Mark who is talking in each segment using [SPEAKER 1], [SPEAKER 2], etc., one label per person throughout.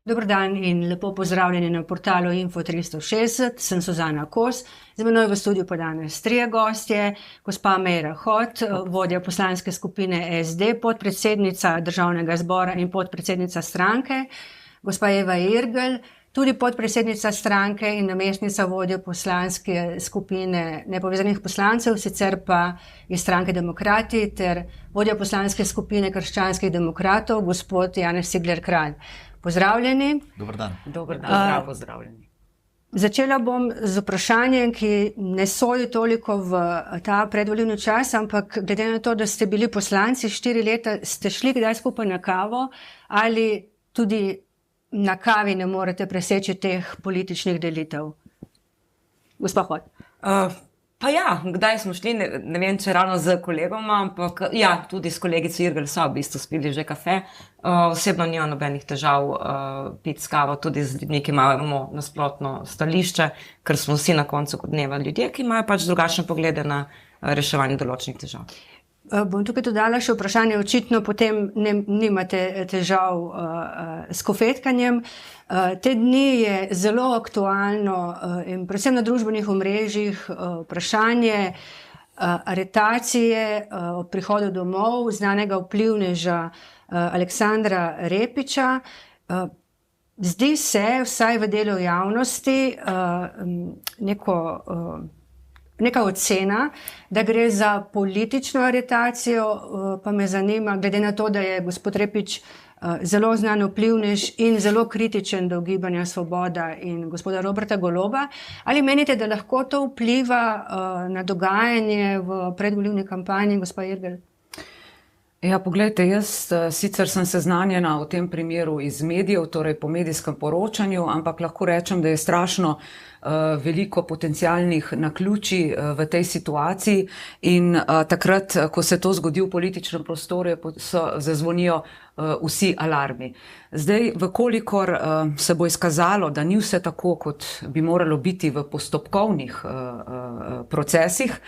[SPEAKER 1] Dober dan in lepo pozdravljeni na portalu Info360. Sem Suzana Kos. Z menoj v studiu pa danes trije gostje. Gospa Meira Hot, vodja poslanske skupine SD, podpredsednica Državnega zbora in podpredsednica stranke. Gospa Eva Irgl, tudi podpredsednica stranke in namestnica vodje poslanske skupine Nepovezanih poslancev, sicer pa iz stranke Demokrati, ter vodja poslanske skupine Krščanskih demokratov, gospod Janez Cigler Kralj. Pozdravljeni.
[SPEAKER 2] Dober dan.
[SPEAKER 3] Dober dan, prav pozdravljeni.
[SPEAKER 1] Začela bom z vprašanjem, ki ne sodi toliko v ta predvolilni čas, ampak glede na to, da ste bili poslanci 4 leta, ste šli kdaj skupaj na kavo ali tudi na kavi ne morete preseči teh političnih delitev? Gospa Hot.
[SPEAKER 3] Pa ja, kdaj smo šli, ne vem, če ravno z kolegoma, ampak ja, tudi s kolegico Irgl so v bistvu spili že kafe. Osebno nimam nobenih težav piti s kavo, tudi z ljudmi, ki imamo nasprotno stališče, ker smo vsi na koncu dneva ljudje, ki imajo pač drugačne poglede na reševanje določenih težav.
[SPEAKER 1] Bom tukaj dodala še vprašanje, očitno potem nimate težav s kofetkanjem. Te dni je zelo aktualno in predvsem na družbenih omrežjih vprašanje aretacije ob prihodu domov znanega vplivneža Aleksandra Repića. Zdi se, vsaj v delu javnosti, neka ocena, da gre za politično aretacijo, pa me zanima, glede na to, da je gospod Repić zelo znan vplivnež in zelo kritičen do Gibanja Svoboda in gospoda Roberta Goloba, ali menite, da lahko to vpliva na dogajanje v predvolilni kampanji, gospa Irgl?
[SPEAKER 4] Ja, poglejte, jaz sicer sem seznanjena o tem primeru iz medijev, torej po medijskem poročanju, ampak lahko rečem, da je strašno veliko potencialnih naključij v tej situaciji in takrat, ko se to zgodi v političnem prostoru, zazvonijo vsi alarmi. Zdaj, vkolikor se bo izkazalo, da ni vse tako, kot bi moralo biti v postopkovnih procesih,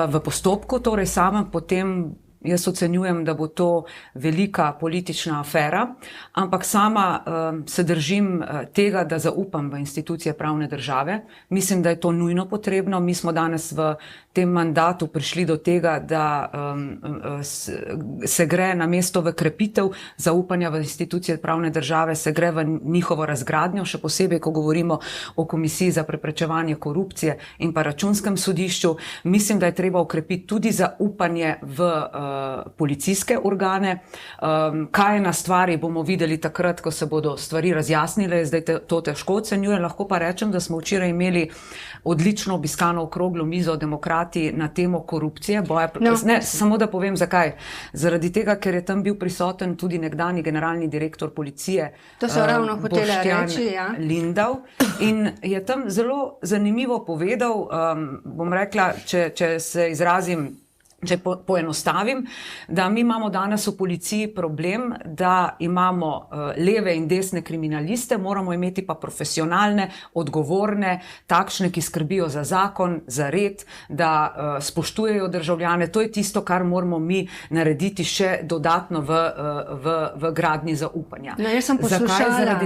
[SPEAKER 4] v postopku, torej samem potem jaz ocenjujem, da bo to velika politična afera, ampak sama se držim tega, da zaupam v institucije pravne države. Mislim, da je to nujno potrebno. Mi smo danes v tem mandatu prišli do tega, da se gre namesto v krepitev zaupanja v institucije pravne države, se gre v njihovo razgradnjo, še posebej, ko govorimo o Komisiji za preprečevanje korupcije in pa Računskem sodišču. Mislim, da je treba ukrepiti tudi zaupanje v policijske organe. Kaj je na stvari, bomo videli takrat, ko se bodo stvari razjasnile. Zdaj to težko ocenjujem, lahko pa rečem, da smo včeraj imeli odlično obiskano okroglo mizo Demokrati na temo korupcije. Ne, samo da povem zakaj. Zaradi tega, ker je tam bil prisoten tudi nekdanji generalni direktor policije Boštjan Lindav in je tam zelo zanimivo povedal, bom rekla, če se izrazim, če poenostavim, da mi imamo danes v policiji problem, da imamo leve in desne kriminaliste, moramo imeti pa profesionalne, odgovorne, takšne, ki skrbijo za zakon, za red, da spoštujejo državljane. To je tisto, kar moramo mi narediti še dodatno v gradnji zaupanja.
[SPEAKER 1] No, jaz sem poslušala,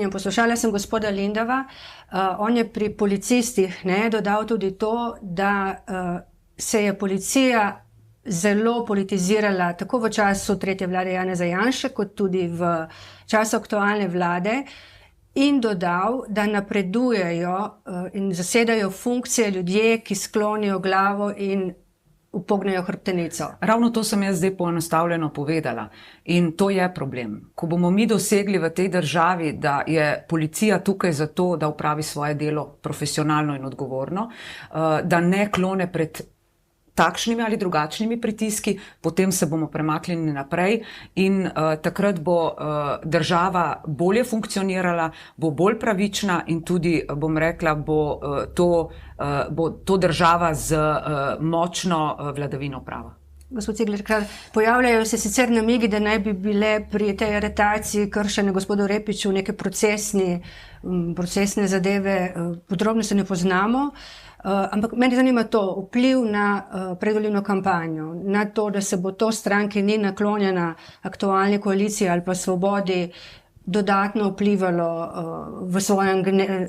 [SPEAKER 1] poslušala sem gospoda Lindava, on je pri policistih dodal tudi to, da se je policija zelo politizirala tako v času tretje vlade Janeza Janše, kot tudi v času aktualne vlade in dodal, da napredujejo in zasedajo funkcije ljudje, ki sklonijo glavo in upognejo hrbtenico.
[SPEAKER 4] Ravno to sem jaz zdaj poenostavljeno povedala in to je problem. Ko bomo mi dosegli v tej državi, da je policija tukaj zato, da opravi svoje delo profesionalno in odgovorno, da ne klone pred takšnimi ali drugačnimi pritiski, potem se bomo premaknili naprej in takrat bo država bolje funkcionirala, bo bolj pravična in tudi, bom rekla, bo to država z močno vladavino prava.
[SPEAKER 1] gospod Cigler Kralj, pojavljajo se sicer namigi, da naj bi bile pri tej aretaciji kršene gospodu Repiću neke procesne zadeve, podrobnosti ne poznamo, ampak meni zanima to, vpliv na predvolilno kampanjo, na to, da se bo to stranki ni naklonjena aktualni koaliciji ali pa Svobodi dodatno vplivalo v svojem,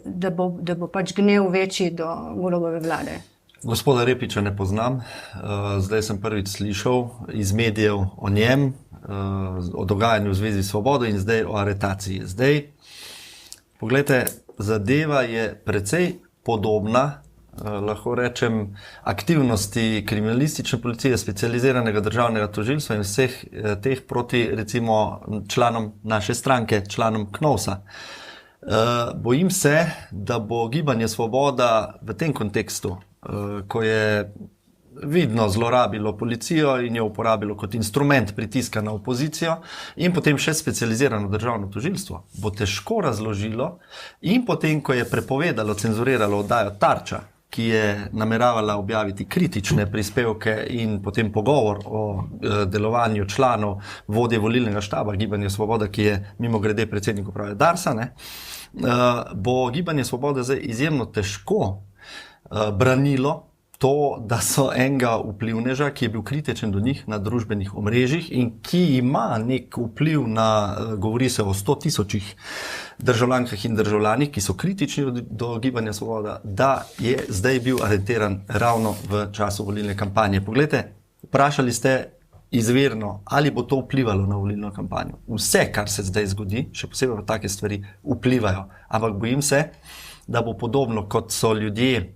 [SPEAKER 1] da bo pač gnev večji do Golobove vlade.
[SPEAKER 2] Gospoda Repića ne poznam, zdaj sem prvič slišal iz medijev o njem, o dogajanju v Zvezi Svobodo in zdaj o aretaciji. Zdaj, poglejte, zadeva je precej podobna, lahko rečem, aktivnosti kriminalistične policije, specializiranega državnega tožilstva in vseh teh proti, recimo, članom naše stranke, članom KNOVS-a. Bojim se, da bo Gibanje Svoboda v tem kontekstu, ko je vidno zlorabilo policijo in jo uporabilo kot instrument pritiska na opozicijo in potem še specializirano državno tožilstvo, bo težko razložilo in potem, ko je prepovedalo, cenzuriralo oddajo Tarča, ki je nameravala objaviti kritične prispevke in potem pogovor o delovanju članov vodje volilnega štaba Gibanja Svoboda, ki je mimogrede predsednik uprave Darsa, bo Gibanje Svoboda zdaj izjemno težko branilo to, da so enega vplivneža, ki je bil kritičen do njih na družbenih omrežjih in ki ima nek vpliv na, govori se o 100.000 državljankah in državljanih, ki so kritični do Gibanja Svoboda, da je zdaj bil areteran ravno v času volilne kampanje. Poglejte, vprašali ste izvirno, ali bo to vplivalo na volilno kampanjo. Vse, kar se zdaj zgodi, še posebej pa take stvari, vplivajo. Ampak bojim se, da bo podobno, kot so ljudje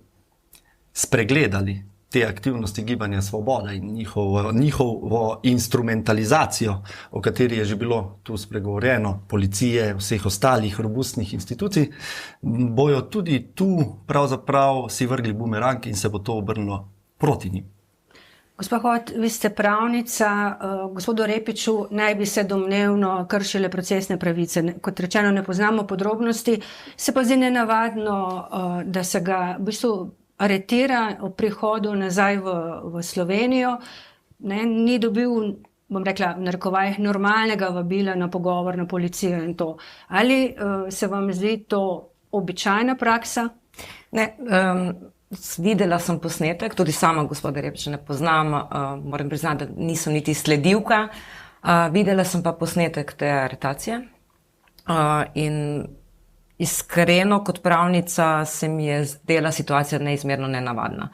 [SPEAKER 2] spregledali te aktivnosti Gibanja Svoboda in njihovo instrumentalizacijo, o kateri je že bilo tu spregovorjeno, policije, vseh ostalih robustnih institucij, bojo tudi tu pravzaprav si vrgli bumerang in se bo to obrnilo proti njim.
[SPEAKER 1] Gospa Hot, vi ste pravnica, gospodu Repiću naj bi se domnevno kršile procesne pravice. Kot rečeno, ne poznamo podrobnosti, se pa zdi nenavadno, da se ga v bistvu aretira ob prihodu nazaj v Slovenijo, ni dobil, bom rekla, v narekovajih normalnega vabila na pogovor na policijo in to. Ali se vam zdi to običajna praksa?
[SPEAKER 3] Ne, videla sem posnetek, tudi sama gospoda Repića ne poznam, moram priznati, da nisem niti sledilka, videla sem pa posnetek te aretacije in iskreno kot pravnica se mi je zdela situacija neizmerno nenavadna.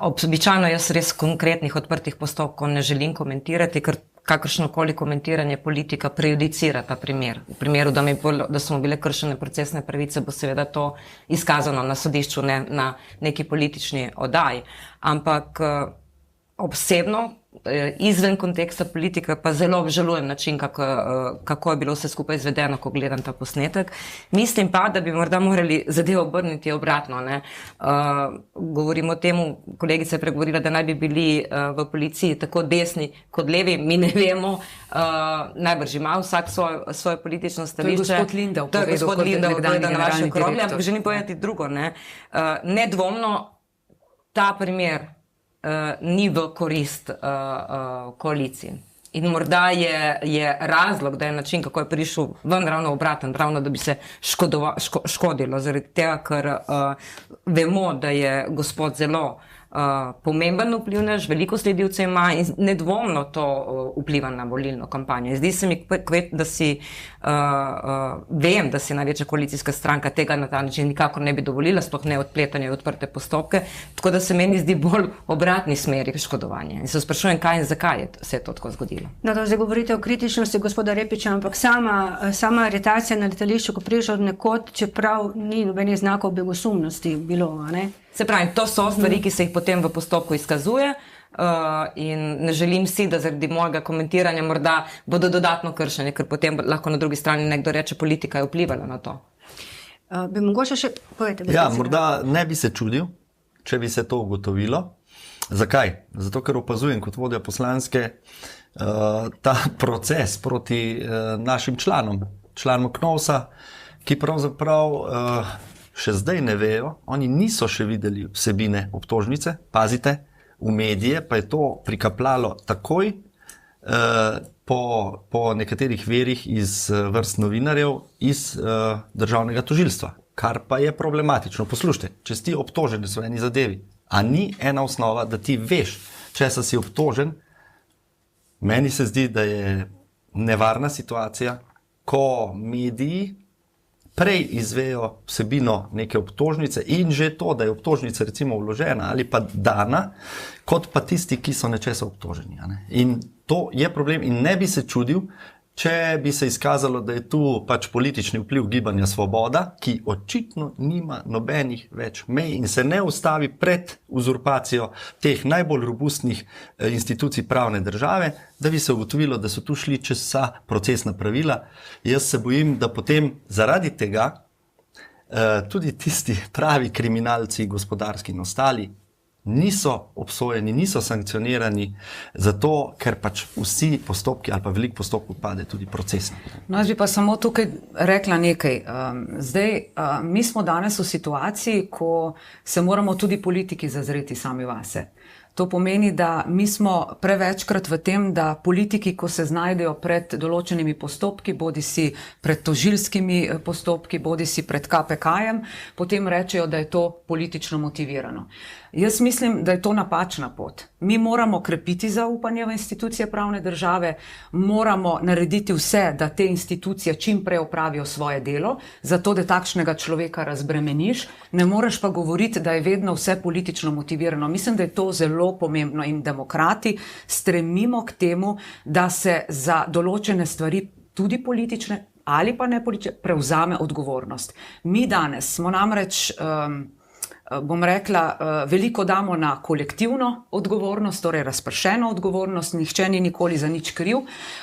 [SPEAKER 3] Običajno jaz res konkretnih odprtih postopkov ne želim komentirati, ker kakršnokoli komentiranje politika prejudicira ta primer. V primeru, da so mu bile kršene procesne pravice, bo seveda to izkazano na sodišču, ne na neki politični oddaji. Ampak osebno, izven konteksta politike, pa zelo obžalujem način, kako je bilo vse skupaj izvedeno, ko gledam ta posnetek. Mislim pa, da bi morda morali zadevo obrniti obratno. Govorimo o temu, kolegica je pregovorila, da naj bi bili v policiji tako desni kot levi, mi ne vemo, najbrž ima vsak svoje politično stališče.
[SPEAKER 4] To je gospod Lindav
[SPEAKER 3] povedal na vaše okroglje, ampak želim povedati drugo. Nedvomno ta primer ni v korist koaliciji. In morda je razlog, da je način, kako je prišel ven ravno obraten, ravno da bi se škodilo, zaradi tega, ker vemo, da je gospod zelo pomemben vplivnež, veliko sledilcev ima in nedvomno to vpliva na volilno kampanjo. Zdi se mi, da vem, da si največja koalicijska stranka tega na ta način nikakor ne bi dovolila, sploh ne odpletanje v odprte postopke, tako da se meni zdi bolj obratni smeri škodovanja. In se sprašujem, kaj in zakaj se je to tako zgodilo.
[SPEAKER 1] No, to zdaj govorite o kritičnosti gospoda Repića, ampak sama aretacija na letališču, ko prišel od nekod, čeprav ni nobenih znakov begosumnosti bilo, ne?
[SPEAKER 3] Se pravi, to so stvari, ki se jih potem v postopku izkazuje in ne želim si, da zaradi mojega komentiranja morda bodo dodatno kršene, ker potem lahko na drugi strani nekdo reče, politika je vplivala na to.
[SPEAKER 1] Bi mogoče še povedati?
[SPEAKER 2] Ja, morda ne bi se čudil, če bi se to ugotovilo. Zakaj? Zato, ker opazujem kot vodja poslanske ta proces proti našim članom KNOVS-a, ki pravzaprav še zdaj ne vejo, oni niso še videli vsebine obtožnice, pazite, v medije, pa je to prikapljalo takoj po nekaterih verjih iz vrst novinarjev iz državnega tožilstva, kar pa je problematično. Poslušajte, če si obtožen v eni zadevi, a ni ena osnova, da ti veš, česa si obtožen. Meni se zdi, da je nevarna situacija, ko mediji prej izvejo vsebino neke obtožnice in že to, da je obtožnica recimo vložena ali pa dana, kot pa tisti, ki so nečesa obtoženi. In to je problem in ne bi se čudil, če bi se izkazalo, da je tu pač politični vpliv Gibanja Svoboda, ki očitno nima nobenih več mej in se ne ustavi pred uzurpacijo teh najbolj robustnih institucij pravne države, da bi se ugotovilo, da so tu šli čez vsa procesna pravila. Jaz se bojim, da potem zaradi tega tudi tisti pravi kriminalci, gospodarski in ostali, niso obsojeni, niso sankcionirani, zato ker pač vsi postopki ali pa veliko postopkov pade tudi procesno.
[SPEAKER 4] No, jaz bi pa samo tukaj rekla nekaj. Mi smo danes v situaciji, ko se moramo tudi politiki zazreti sami vase. To pomeni, da mi smo prevečkrat v tem, da politiki, ko se znajdejo pred določenimi postopki, bodi si pred tožilskimi postopki, bodi si pred KPK-jem, potem rečejo, da je to politično motivirano. Jaz mislim, da je to napačna pot. Mi moramo krepiti zaupanje v institucije pravne države, moramo narediti vse, da te institucije čim prej opravijo svoje delo, zato da takšnega človeka razbremeniš, ne moreš pa govoriti, da je vedno vse politično motivirano. Mislim, da je to zelo pomembno in demokrati stremimo k temu, da se za določene stvari, tudi politične ali pa ne politične, prevzame odgovornost. Mi danes smo namreč bom rekla, veliko damo na kolektivno odgovornost, torej razpršeno odgovornost, nihče ni nikoli za nič kriv,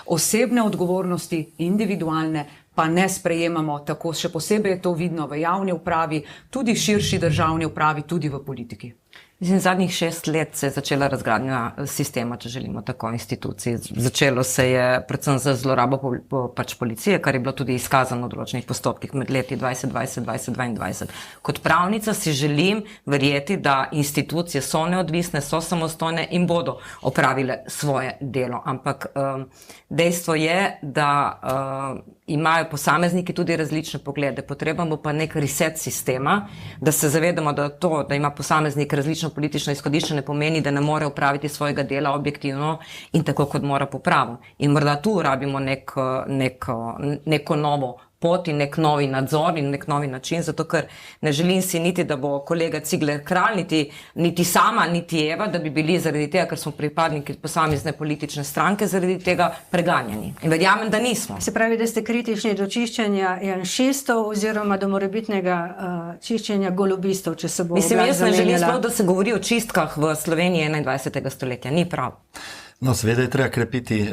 [SPEAKER 4] osebne odgovornosti, individualne, pa ne sprejemamo tako, še posebej je to vidno v javni upravi, tudi širši državni upravi, tudi v politiki.
[SPEAKER 3] Mislim, zadnjih 6 let se je začela razgradnja sistema, če želimo tako, institucij. Začelo se je predvsem za zlorabo pač policije, kar je bilo tudi izkazano v določenih postopkih med leti 2020-2022. Kot pravnica si želim verjeti, da institucije so neodvisne, so samostojne in bodo opravile svoje delo. Ampak dejstvo je, da imajo posamezniki tudi različne poglede. Potreben bo pa nek reset sistema, da se zavedamo, da to, da ima posameznik različno politično izhodišče, ne pomeni, da ne more upraviti svojega dela objektivno in tako, kot mora po pravu. In morda tu rabimo neko novo pot in nek novi nadzor in nek novi način, zato ker ne želim si niti, da bo kolega Cigler Kralj, niti sama, niti Eva, da bi bili zaradi tega, ker smo pripadniki posamezne politične stranke, zaradi tega preganjani. In verjamem, da nismo.
[SPEAKER 1] Se pravi, da ste kritični do čiščenja janšistov oziroma do morebitnega čiščenja golobistov, če se bo
[SPEAKER 3] oblast zamenjala. Mislim, jaz ne želim sploh, da se govori o čistkah v Sloveniji 21. stoletja. Ni prav.
[SPEAKER 2] No, seveda je treba krepiti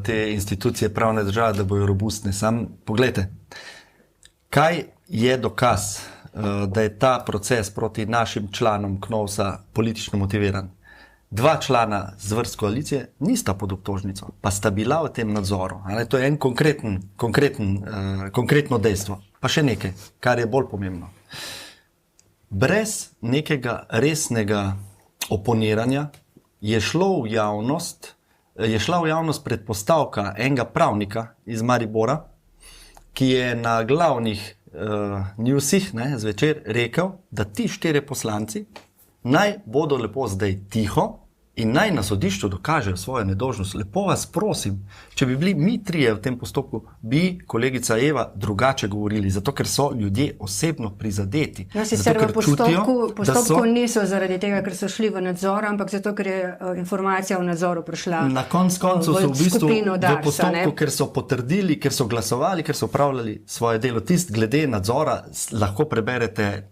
[SPEAKER 2] te institucije pravne države, da bojo robustne. Sam poglejte, kaj je dokaz, da je ta proces proti našim članom KNOVS-a politično motiviran? 2 člana z vrst koalicije nista pod obtožnico, pa sta bila v tem nadzoru. To je en konkretno dejstvo. Pa še nekaj, kar je bolj pomembno. Brez nekega resnega oponiranja je šla v javnost predpostavka enega pravnika iz Maribora, ki je na glavnih newsih zvečer rekel, da ti 4 poslanci naj bodo lepo zdaj tiho in naj na sodišču dokažejo svojo nedolžnost. Lepo vas prosim, če bi bili mi 3 v tem postopku, bi kolegica Eva drugače govorili, zato ker so ljudje osebno prizadeti.
[SPEAKER 1] Ja, sicer v postopku niso zaradi tega, ker so šli v nadzor, ampak zato, ker je informacija v nadzoru prišla
[SPEAKER 2] na koncu so v bistvu v postopku, ker so potrdili, ker so glasovali, ker so upravljali svoje delo. Tist glede nadzora lahko preberete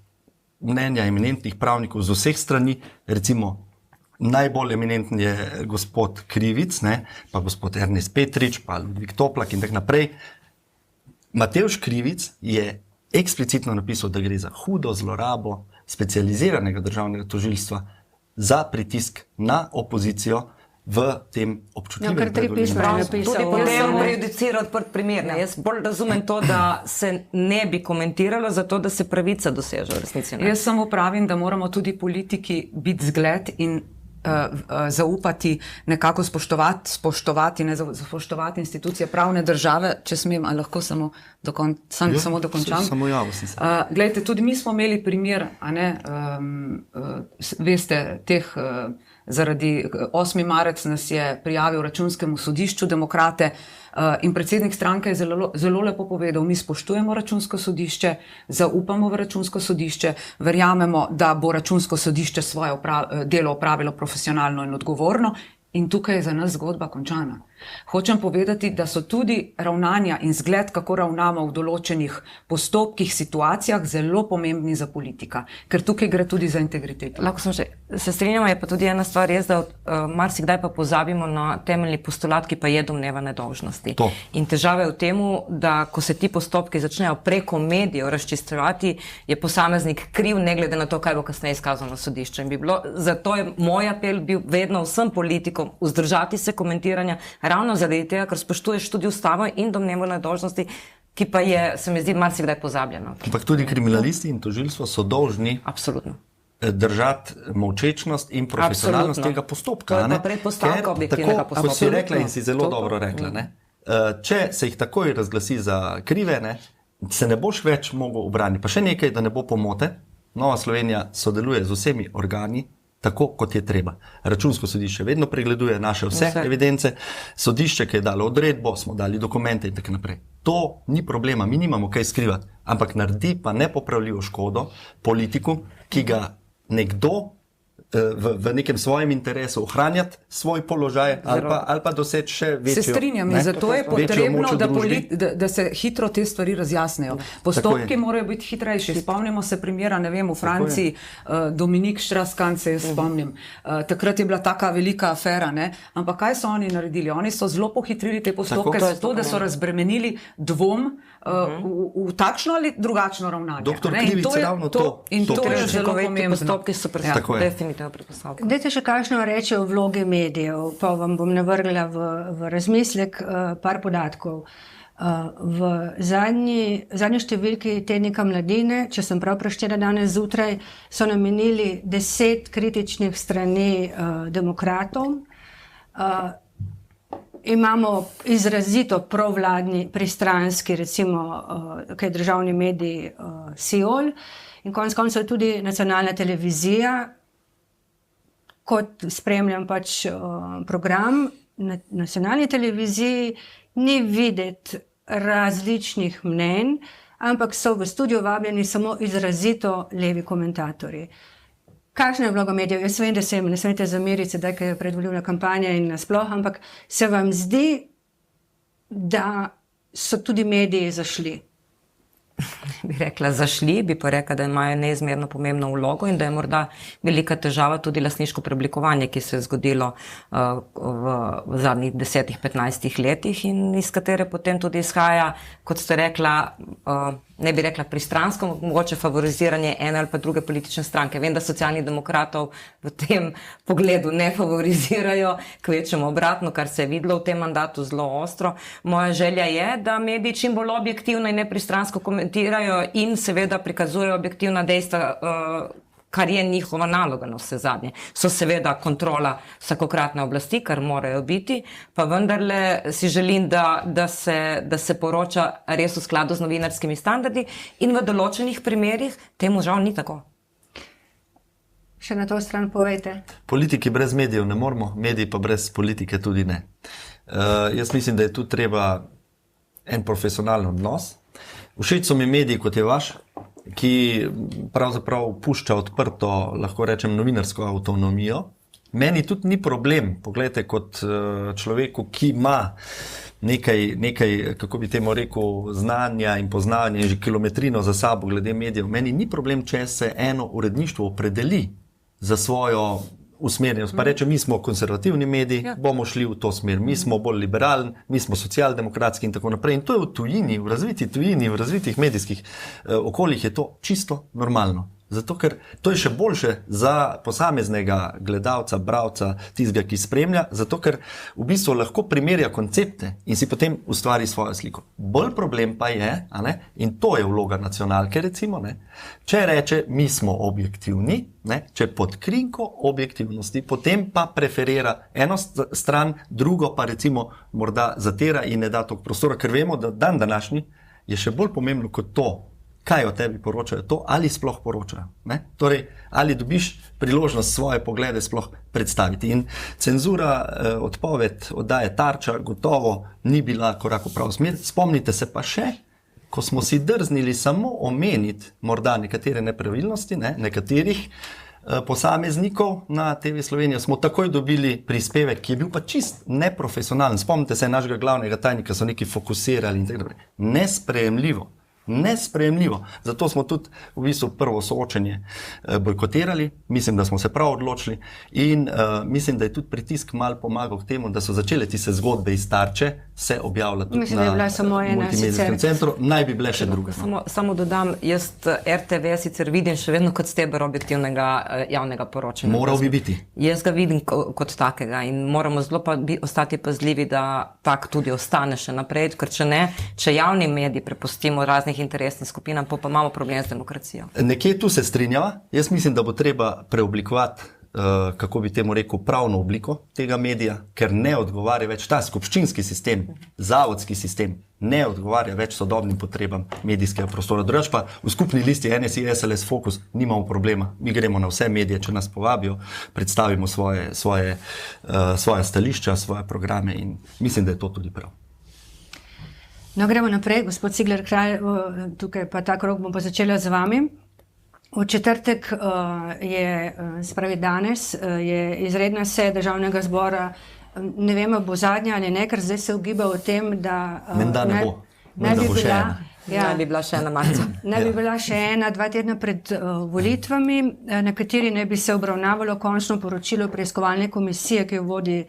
[SPEAKER 2] mnenja eminentnih pravnikov z vseh strani, recimo najbolj eminenten je gospod Krivic, pa gospod Ernest Petrič, pa Ludvik Toplak in tako naprej. Matevž Krivic je eksplicitno napisal, da gre za hudo zlorabo specializiranega državnega tožilstva za pritisk na opozicijo v tem občutljivem
[SPEAKER 3] predvolilnem času. Tudi potem prejudicira odprt primer. Jaz bolj razumem to, da se ne bi komentiralo, zato da se pravica doseže v resnici.
[SPEAKER 4] Jaz samo pravim, da moramo tudi politiki biti zgled in zaupati, nekako spoštovati institucije pravne države, če smem, ali lahko samo dokončam.
[SPEAKER 2] Samo javnosti.
[SPEAKER 4] Glejte, tudi mi smo imeli primer, veste, zaradi 8. marec nas je prijavil Računskemu sodišču demokrate, in predsednik stranke je zelo lepo povedal, mi spoštujemo Računsko sodišče, zaupamo v Računsko sodišče, verjamemo, da bo Računsko sodišče svoje delo opravilo profesionalno in odgovorno, in tukaj je za nas zgodba končana. Hočem povedati, da so tudi ravnanja in zgled, kako ravnamo v določenih postopkih, situacijah, zelo pomembni za politika, ker tukaj gre tudi za integriteto.
[SPEAKER 3] Lahko se strinjamo, je pa tudi ena stvar res, da marsikdaj pa pozabimo na temeljni postulat, ki pa je domneva nedolžnosti. In težava je v tem, da ko se ti postopki začnejo preko medijev razčistovati, je posameznik kriv, ne glede na to, kaj bo kasneje izkazano na sodišču. Zato je moj apel bil vedno vsem politikom vzdržati se komentiranja, ravno zaradi tega, ker spoštuješ tudi ustavo in domnevo nedolžnosti, ki pa je, se mi zdi, marsikdaj pozabljeno.
[SPEAKER 2] Ampak tudi kriminalisti in tožilstvo so dolžni držati molčečnost in profesionalnost tega postopka.
[SPEAKER 3] To je pa predpostavka objektivnega postopka.
[SPEAKER 2] Tako, kot si rekla in si zelo dobro rekla, če se jih takoj razglasi za krive, se ne boš več mogel obraniti. Pa še nekaj, da ne bo pomote, Nova Slovenija sodeluje z vsemi organi, tako kot je treba. Računsko sodišče vedno pregleduje naše vse evidence, sodišče, ki je dalo odredbo, smo dali dokumente in tako naprej. To ni problema, mi nimamo kaj skrivati, ampak naredi pa nepopravljivo škodo politiku, ki ga nekdo v nekem svojem interesu ohranjati svoj položaj ali pa doseči še večjo.
[SPEAKER 4] Se strinjam, in zato je potrebno, da se hitro te stvari razjasnejo. Postopki morajo biti hitrejši. Spomnimo se primera, ne vem, v Franciji, Dominik Strauss-Kahn se jaz spomnim. Takrat je bila taka velika afera, ampak kaj so oni naredili? Oni so zelo pohitrili te postopke, zato da so razbremenili dvom v takšno ali drugačno ravnanje.
[SPEAKER 2] Doktor Krivic je ravno to.
[SPEAKER 4] In to je zelo pomembno.
[SPEAKER 3] Postopki so definitivno predpostavke.
[SPEAKER 1] Dajte še kakšno reči o vlogi medijev, pa vam bom navrgla v razmislek par podatkov. V zadnji številki Tednika Mladine, če sem prav preštela danes zjutraj, so namenili 10 kritičnih strani demokratov. Imamo izrazito provladni, pristranski, recimo, kaj je državni medij Siol, in konec koncev tudi nacionalna televizija, kot spremljam pač program na nacionalni televiziji, ni videti različnih mnenj, ampak so v studio vabljeni samo izrazito levi komentatorji. Kakšna je vloga medijev? Jaz vem, da se jim ne smete zameriti, sedaj, ker je predvoljivna kampanja in nasploh, ampak se vam zdi, da so tudi mediji zašli?
[SPEAKER 3] Bi rekla zašli, bi pa rekla, da imajo neizmerno pomembno vlogo in da je morda velika težava tudi lastniško preoblikovanje, ki se je zgodilo v zadnjih 10-15 letih in iz katere potem tudi izhaja, kot ste rekla, ne bi rekla pristransko, mogoče favoriziranje ene ali pa druge politične stranke. Vem, da Socialnih demokratov v tem pogledu ne favorizirajo, kvečemo obratno, kar se je videlo v tem mandatu zelo ostro. Moja želja je, da mediji čim bolj objektivno in nepristransko komentirajo in seveda prikazujejo objektivna dejstva, kar je njihova naloga na vse zadnje. So seveda kontrola vsakokratne oblasti, kar morajo biti, pa vendarle si želim, da se poroča res v skladu z novinarskimi standardi in v določenih primerih temu žal ni tako.
[SPEAKER 1] Še na to stran povejte.
[SPEAKER 2] Politiki brez medijev ne moremo, mediji pa brez politike tudi ne. Jaz mislim, da je tu treba en profesionalen odnos. Všeč so mi mediji, kot je vaš, ki pravzaprav pušča odprto, lahko rečem, novinarsko avtonomijo. Meni tudi ni problem, poglejte, kot človeku, ki ima nekaj, kako bi temu rekel, znanja in poznanja in že kilometrino za sabo glede medijev. Meni ni problem, če se eno uredništvo opredeli za svojo usmerjenost. Pa reče, mi smo konservativni mediji, bomo šli v to smer, mi smo bolj liberalni, mi smo socialdemokratski in tako naprej. In to je v tujini, v razviti tujini, v razvitih medijskih okoljih je to čisto normalno. Zato, ker to je še boljše za posameznega gledalca, bralca, tistega, ki spremlja, zato, ker v bistvu lahko primerja koncepte in si potem ustvari svojo sliko. Bolj problem pa je, in to je vloga nacionalke, recimo, če reče, mi smo objektivni, če pod krinko objektivnosti, potem pa preferira eno stran, drugo pa recimo morda zatira in ne da toliko prostora, ker vemo, da dan današnji je še bolj pomembno kot to, kaj o tebi poročajo, to ali sploh poročajo. Torej, ali dobiš priložnost svoje poglede sploh predstaviti. In cenzura, odpoved oddaje Tarča gotovo ni bila korak v pravo smer. Spomnite se pa še, ko smo si drznili samo omeniti morda nekatere nepravilnosti, nekaterih posameznikov na TV Slovenija, smo takoj dobili prispevek, ki je bil pa čist neprofesionalen. Spomnite se, našega glavnega tajnika so neki fokusirali in tako naprej. Nesprejemljivo. Zato smo tudi v bistvu prvo soočenje bojkotirali, mislim, da smo se prav odločili in mislim, da je tudi pritisk malo pomagal k temu, da so začele tiste zgodbe iz Tarče se objavljati tudi na multimedijskem centru, naj bi bile še druge.
[SPEAKER 3] Samo dodam, jaz RTV sicer vidim še vedno kot steber objektivnega javnega poročanja.
[SPEAKER 2] Moral bi biti.
[SPEAKER 3] Jaz ga vidim kot takega in moramo zelo pa ostati pazljivi, da tak tudi ostane še naprej, ker če ne, če javni mediji prepustimo raznih interesnih skupinam, pa imamo problem z demokracijo.
[SPEAKER 2] Nekje tu se strinjava. Jaz mislim, da bo treba preoblikovati, kako bi temu rekel, pravno obliko tega medija, ker ne odgovarja več ta skupščinski sistem, zavodski sistem, ne odgovarja več sodobnim potrebam medijskega prostora. Drugače pa v skupni listi NSI, SLS, Fokus nimamo problema. Mi gremo na vse medije, če nas povabijo, predstavimo svoje stališča, svoje programe in mislim, da je to tudi prav.
[SPEAKER 1] No, gremo naprej, gospod Cigler Kralj, tukaj pa ta krog bom pa začela z vami. V četrtek spravi danes, je izredna seja Državnega zbora, ne vem, bo zadnja ali ne, ker zdaj se ugiba o tem, da
[SPEAKER 2] menda ne bo. Menda bo še ena.
[SPEAKER 3] Naj bi bila še ena marca.
[SPEAKER 1] Naj bi bila še ena 2 tedna pred volitvami, na kateri naj bi se obravnavalo končno poročilo preiskovalne komisije, ki jo vodi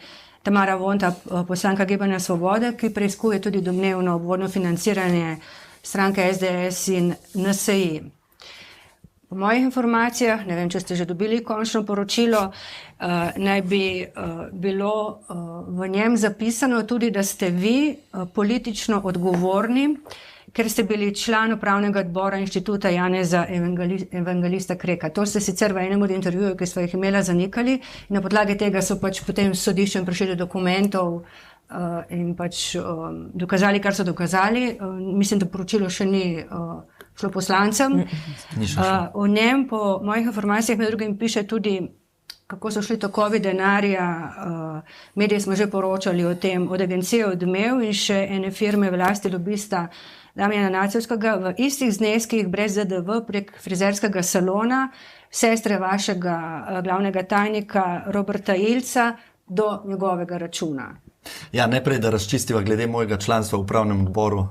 [SPEAKER 1] Tamara Vonta, poslanka Gibanja Svobode, ki preiskuje tudi domnevno obvodno financiranje stranke SDS in NSI. Po mojih informacijah, ne vem, če ste že dobili končno poročilo, naj bi bilo v njem zapisano tudi, da ste vi politično odgovorni, ker ste bili član upravnega odbora Inštituta Janeza Evangelista Kreka. To ste sicer v enem od intervjujev, ki smo jih imela, zanikali in na podlagi tega so pač potem s sodiščem prišli do dokumentov in pač dokazali, kar so dokazali. Mislim, da poročilo še ni šlo poslancem. V njem, po mojih informacijah, med drugim piše tudi, kako so šli tokovi denarja, mediji smo že poročali o tem, od agencije Odmev in še ene firme v lasti lobista Damjana Nacevskega v istih zneskih brez ZDV prek frizerskega salona, sestre vašega glavnega tajnika Roberta Ilca do njegovega računa.
[SPEAKER 2] Ja, najprej, da razčistiva glede mojega članstva v upravnem odboru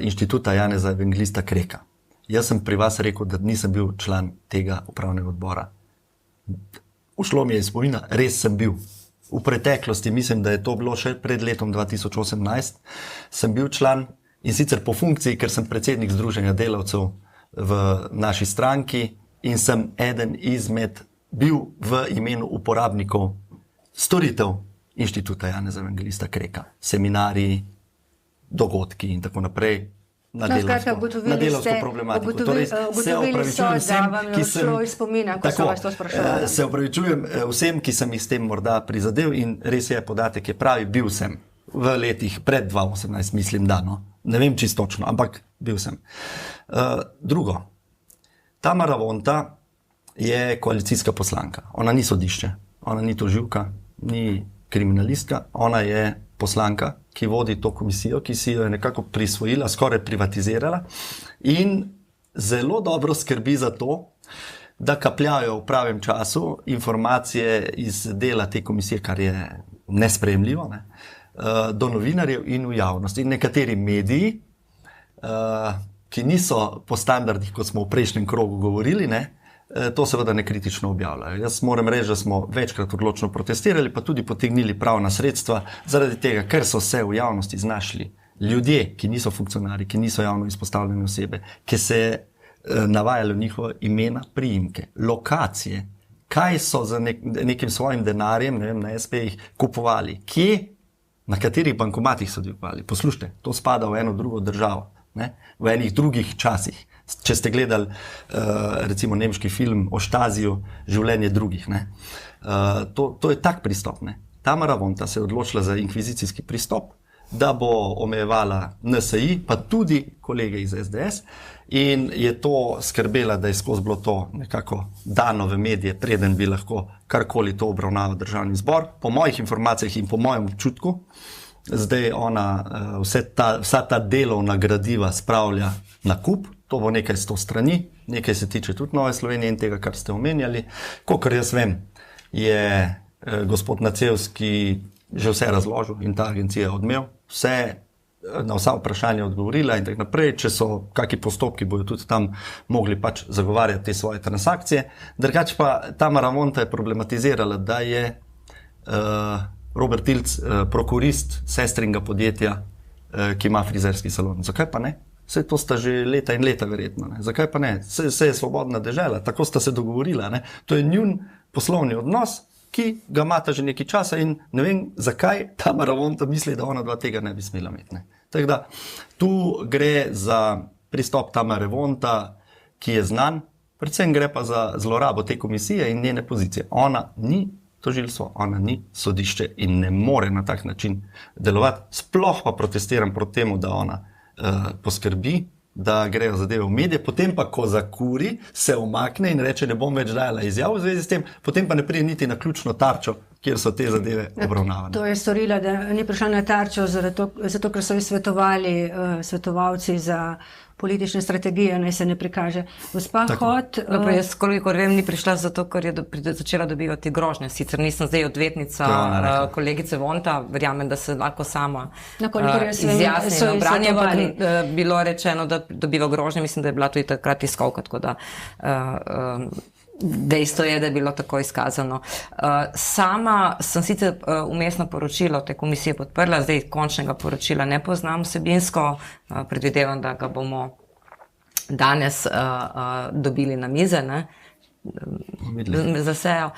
[SPEAKER 2] Inštituta Janeza Evangelista Kreka. Jaz sem pri vas rekel, da nisem bil član tega upravnega odbora. Ušlo mi je iz spomina, res sem bil. V preteklosti, mislim, da je to bilo še pred letom 2018, sem bil član in sicer po funkciji, ker sem predsednik Združenja delavcev v naši stranki in sem eden izmed bil v imenu uporabnikov storitev Inštituta Janeza Evangelista Kreka. Seminariji, dogodki in tako naprej. Na delavsko problematiko. Torej, se opravičujem vsem, ki sem jih s tem morda prizadel in res je, podatek je pravi, bil sem v letih pred 2018, mislim, da, no. Ne vem čisto točno, ampak bil sem. Drugo, Tamara Vonta je koalicijska poslanka. Ona ni sodišče, ona ni tožilka, ni kriminalistka, ona je poslanka, ki vodi to komisijo, ki si jo je nekako prisvojila, skoraj privatizirala in zelo dobro skrbi za to, da kapljajo v pravem času informacije iz dela te komisije, kar je nesprejemljivo, do novinarjev in v javnosti. In nekateri mediji, ki niso po standardih, kot smo v prejšnjem krogu govorili, to seveda nekritično objavljajo. Jaz moram reči, da smo večkrat odločno protestirali, pa tudi potegnili pravna sredstva, zaradi tega, ker so se v javnosti znašli ljudje, ki niso funkcionarji, ki niso javno izpostavljene osebe, ki se navajalo njihova imena, priimke, lokacije, kaj so za nekim svojim denarjem, ne vem, na SP-jih kupovali, kje, na katerih bankomatih so dvigovali. Poslušajte, to spada v eno drugo državo, ne? V enih drugih časih. Če ste gledali recimo nemški film o Staziju, življenje drugih, ne? To je tak pristop. Ne? Tamara Vonta se je odločila za inkvizicijski pristop, da bo omejevala NSI, pa tudi kolege iz SDS, in je to skrbela, da je skozi bilo to nekako dano v medije, preden bi lahko karkoli to obravnaval Državni zbor. Po mojih informacijah in po mojem občutku, zdaj ona vsa ta delovna gradiva spravlja na kup, to bo nekaj 100 strani, nekaj se tiče tudi Nove Slovenije in tega, kar ste omenjali. Kolikor jaz vem, je gospod Nacevski že vse razložil in ta agencija je odmel, na vsa vprašanja odgovorila in tako naprej. Če so kakšni postopki, bojo tudi tam mogli pač zagovarjati te svoje transakcije. Drugače pa Tamara Vonta je problematizirala, da je Robert Tilc prokurist sestringa podjetja, ki ima frizerski salon. Zakaj pa ne? Vse to sta že leta in leta verjetno. Ne? Zakaj pa ne? Vse je svobodna dežela, tako sta se dogovorila. Ne? To je njun poslovni odnos, ki ga imata že nekaj časa in ne vem, zakaj Tamara Vonta misli, da ona dva tega ne bi smela imeti. Ne? Tako da, tu gre za pristop Tamare Vonta, ki je znan, predvsem gre pa za zlorabo te komisije in njene pozicije. Ona ni tožilstvo, ona ni sodišče in ne more na tak način delovati. Sploh pa protestiram proti temu, da ona poskrbi, da grejo zadeve v medije, potem pa, ko zakuri, se umakne in reče, ne bom več dajala izjav v zvezi s tem, potem pa ne pride niti na ključno tarčo, kjer so te zadeve obravnavane.
[SPEAKER 1] To je storila, da ni prišla na tarčo, zato ker so ji svetovali svetovalci za politične strategije, naj se ne prikaže. Gospa Hot...
[SPEAKER 3] Jaz, kolikor vem, ni prišla zato, ker je začela dobivati grožnje. Sicer nisem zdaj odvetnica kolegice Vonta, verjamem, da se lahko sama izjasni na branje, ampak bilo rečeno, da dobiva grožnje, mislim, da je bila tudi takrat tiskovka, tako da dejstvo je, da je bilo tako izkazano. Sama sem sicer vmesno poročilo te komisije podprla, zdaj končnega poročila ne poznam vsebinsko, predvidevam, da ga bomo danes dobili na mize, ne? Za sejo.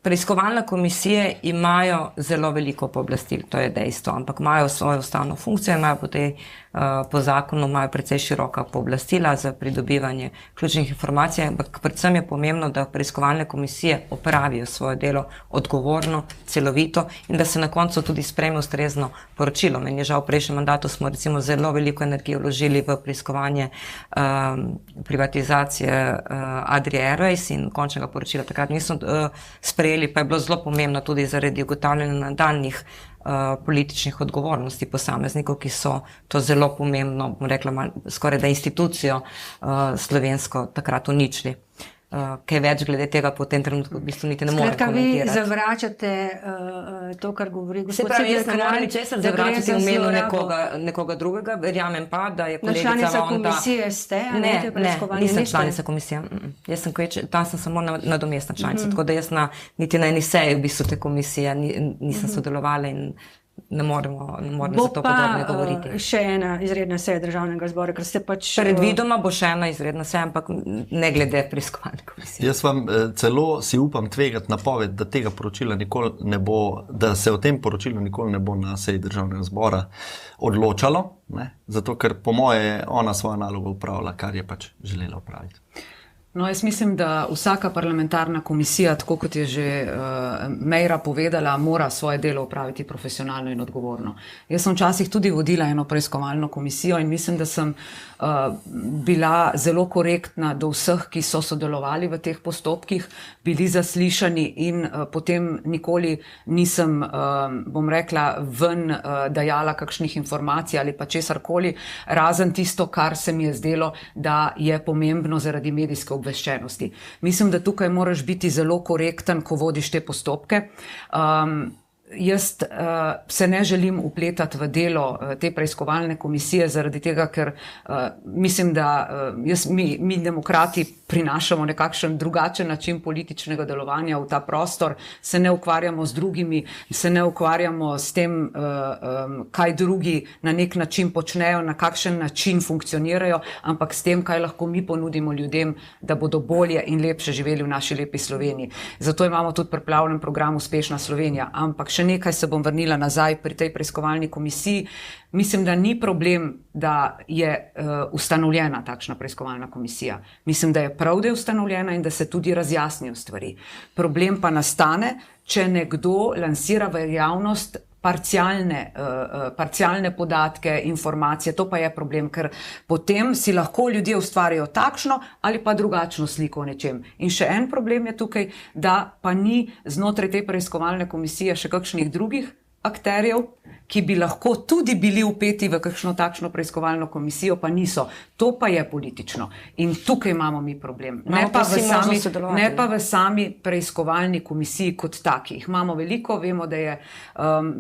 [SPEAKER 3] Preiskovalne komisije imajo zelo veliko pooblastil, to je dejstvo, ampak imajo svojo ustavno funkcijo, imajo po zakonu imajo precej široka pooblastila za pridobivanje ključnih informacij, ampak predvsem je pomembno, da preiskovalne komisije opravijo svoje delo odgovorno, celovito in da se na koncu tudi sprejme ustrezno poročilo. Meni je žal, v prejšnjem mandatu smo recimo zelo veliko energije vložili v preiskovanje privatizacije Adria Airways in končnega poročila takrat nismo sprejeli, pa je bilo zelo pomembno tudi zaradi ugotavljanja nadaljnjih političnih odgovornosti posameznikov, ki so to zelo pomembno, bom rekla, skoraj da institucijo slovensko takrat uničili. Kaj več glede tega po tem trenutku v bistvu niti ne morem komentirati.
[SPEAKER 1] Vi zavračate to, kar govori gospod
[SPEAKER 3] Cigler Kralj. Jaz ne morem ničesar zavračati v imenu nekoga drugega, verjamem pa, da je kolegica Vonta...
[SPEAKER 1] Članica komisije ste, a
[SPEAKER 3] ne, nisem članica komisije. Jaz sem tam sem samo nadomestna članica, tako da jaz niti na eni seji v bistvu te komisije nisem sodelovala in ne moremo za to podrobno govoriti.
[SPEAKER 1] Bo pa še ena izredna seja Državnega zbora, ker ste pač...
[SPEAKER 3] Predvidoma bo še ena izredna seja, ampak ne glede preiskovalne komisije.
[SPEAKER 2] Jaz vam celo si upam tvegati napoved, da tega poročila nikoli ne bo, da se o tem poročilu nikoli ne bo na seji Državnega zbora odločalo, ne? Zato ker po moje je ona svojo nalogo upravila, kar je pač želela upraviti.
[SPEAKER 4] No, jaz mislim, da vsaka parlamentarna komisija, tako kot je že Meira povedala, mora svoje delo opraviti profesionalno in odgovorno. Jaz sem včasih tudi vodila eno preiskovalno komisijo in mislim, da sem bila zelo korektna do vseh, ki so sodelovali v teh postopkih, bili zaslišani in potem nikoli nisem, bom rekla, ven dajala kakšnih informacij ali pa česarkoli, razen tisto, kar se mi je zdelo, da je pomembno zaradi medijske obveščenosti. Mislim, da tukaj moraš biti zelo korekten, ko vodiš te postopke. Jaz se ne želim upletati v delo te preiskovalne komisije zaradi tega, ker mislim, da mi demokrati prinašamo nekakšen drugačen način političnega delovanja v ta prostor, se ne ukvarjamo z drugimi, se ne ukvarjamo s tem, kaj drugi na nek način počnejo, na kakšen način funkcionirajo, ampak s tem, kaj lahko mi ponudimo ljudem, da bodo bolje in lepše živeli v naši lepi Sloveniji. Zato imamo tudi pripravljen program Uspešna Slovenija, ampak še nekaj se bom vrnila nazaj pri tej preiskovalni komisiji. Mislim, da ni problem, da je ustanovljena takšna preiskovalna komisija. Mislim, da je prav, da je ustanovljena in da se tudi razjasnijo stvari. Problem pa nastane, če nekdo lansira v javnost parcialne podatke, informacije, to pa je problem, ker potem si lahko ljudje ustvarjajo takšno ali pa drugačno sliko o nečem. In še en problem je tukaj, da pa ni znotraj te preiskovalne komisije še kakšnih drugih akterjev, ki bi lahko tudi bili vpeti v kakšno takšno preiskovalno komisijo, pa niso. To pa je politično. In tukaj imamo mi problem. Ne pa v sami preiskovalni komisiji kot taki. Jih imamo veliko, vemo, da je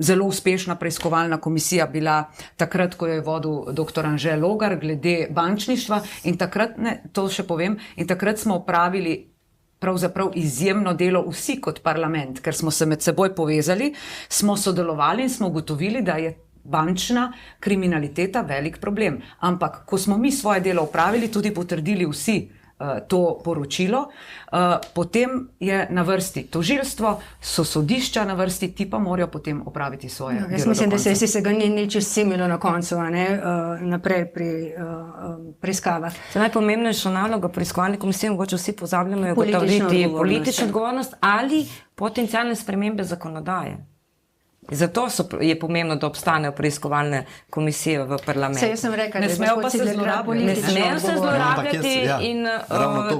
[SPEAKER 4] zelo uspešna preiskovalna komisija bila takrat, ko je vodil dr. Anže Logar glede bančništva in takrat, to še povem, in takrat smo opravili pravzaprav izjemno delo vsi kot parlament, ker smo se med seboj povezali, smo sodelovali in smo ugotovili, da je bančna kriminaliteta velik problem. Ampak, ko smo mi svoje delo opravili, tudi potrdili vsi to poročilo, potem je na vrsti tožilstvo, so sodišča na vrsti, ti pa morajo potem opraviti svoje delo.
[SPEAKER 1] Jaz mislim, da se ga ni čez similo na koncu, naprej pri preiskavah.
[SPEAKER 3] Najpomembnejša naloga preiskovalne komisije, mogoče vsi pozabljamo, je ugotoviti politično odgovornost ali potencialne spremembe zakonodaje. Zato je pomembno, da obstanejo preiskovalne komisije v parlamentu.
[SPEAKER 1] Jaz sem rekla,
[SPEAKER 4] ne smejo pa se zlorabljati.
[SPEAKER 3] Ne smejo se zlorabljati in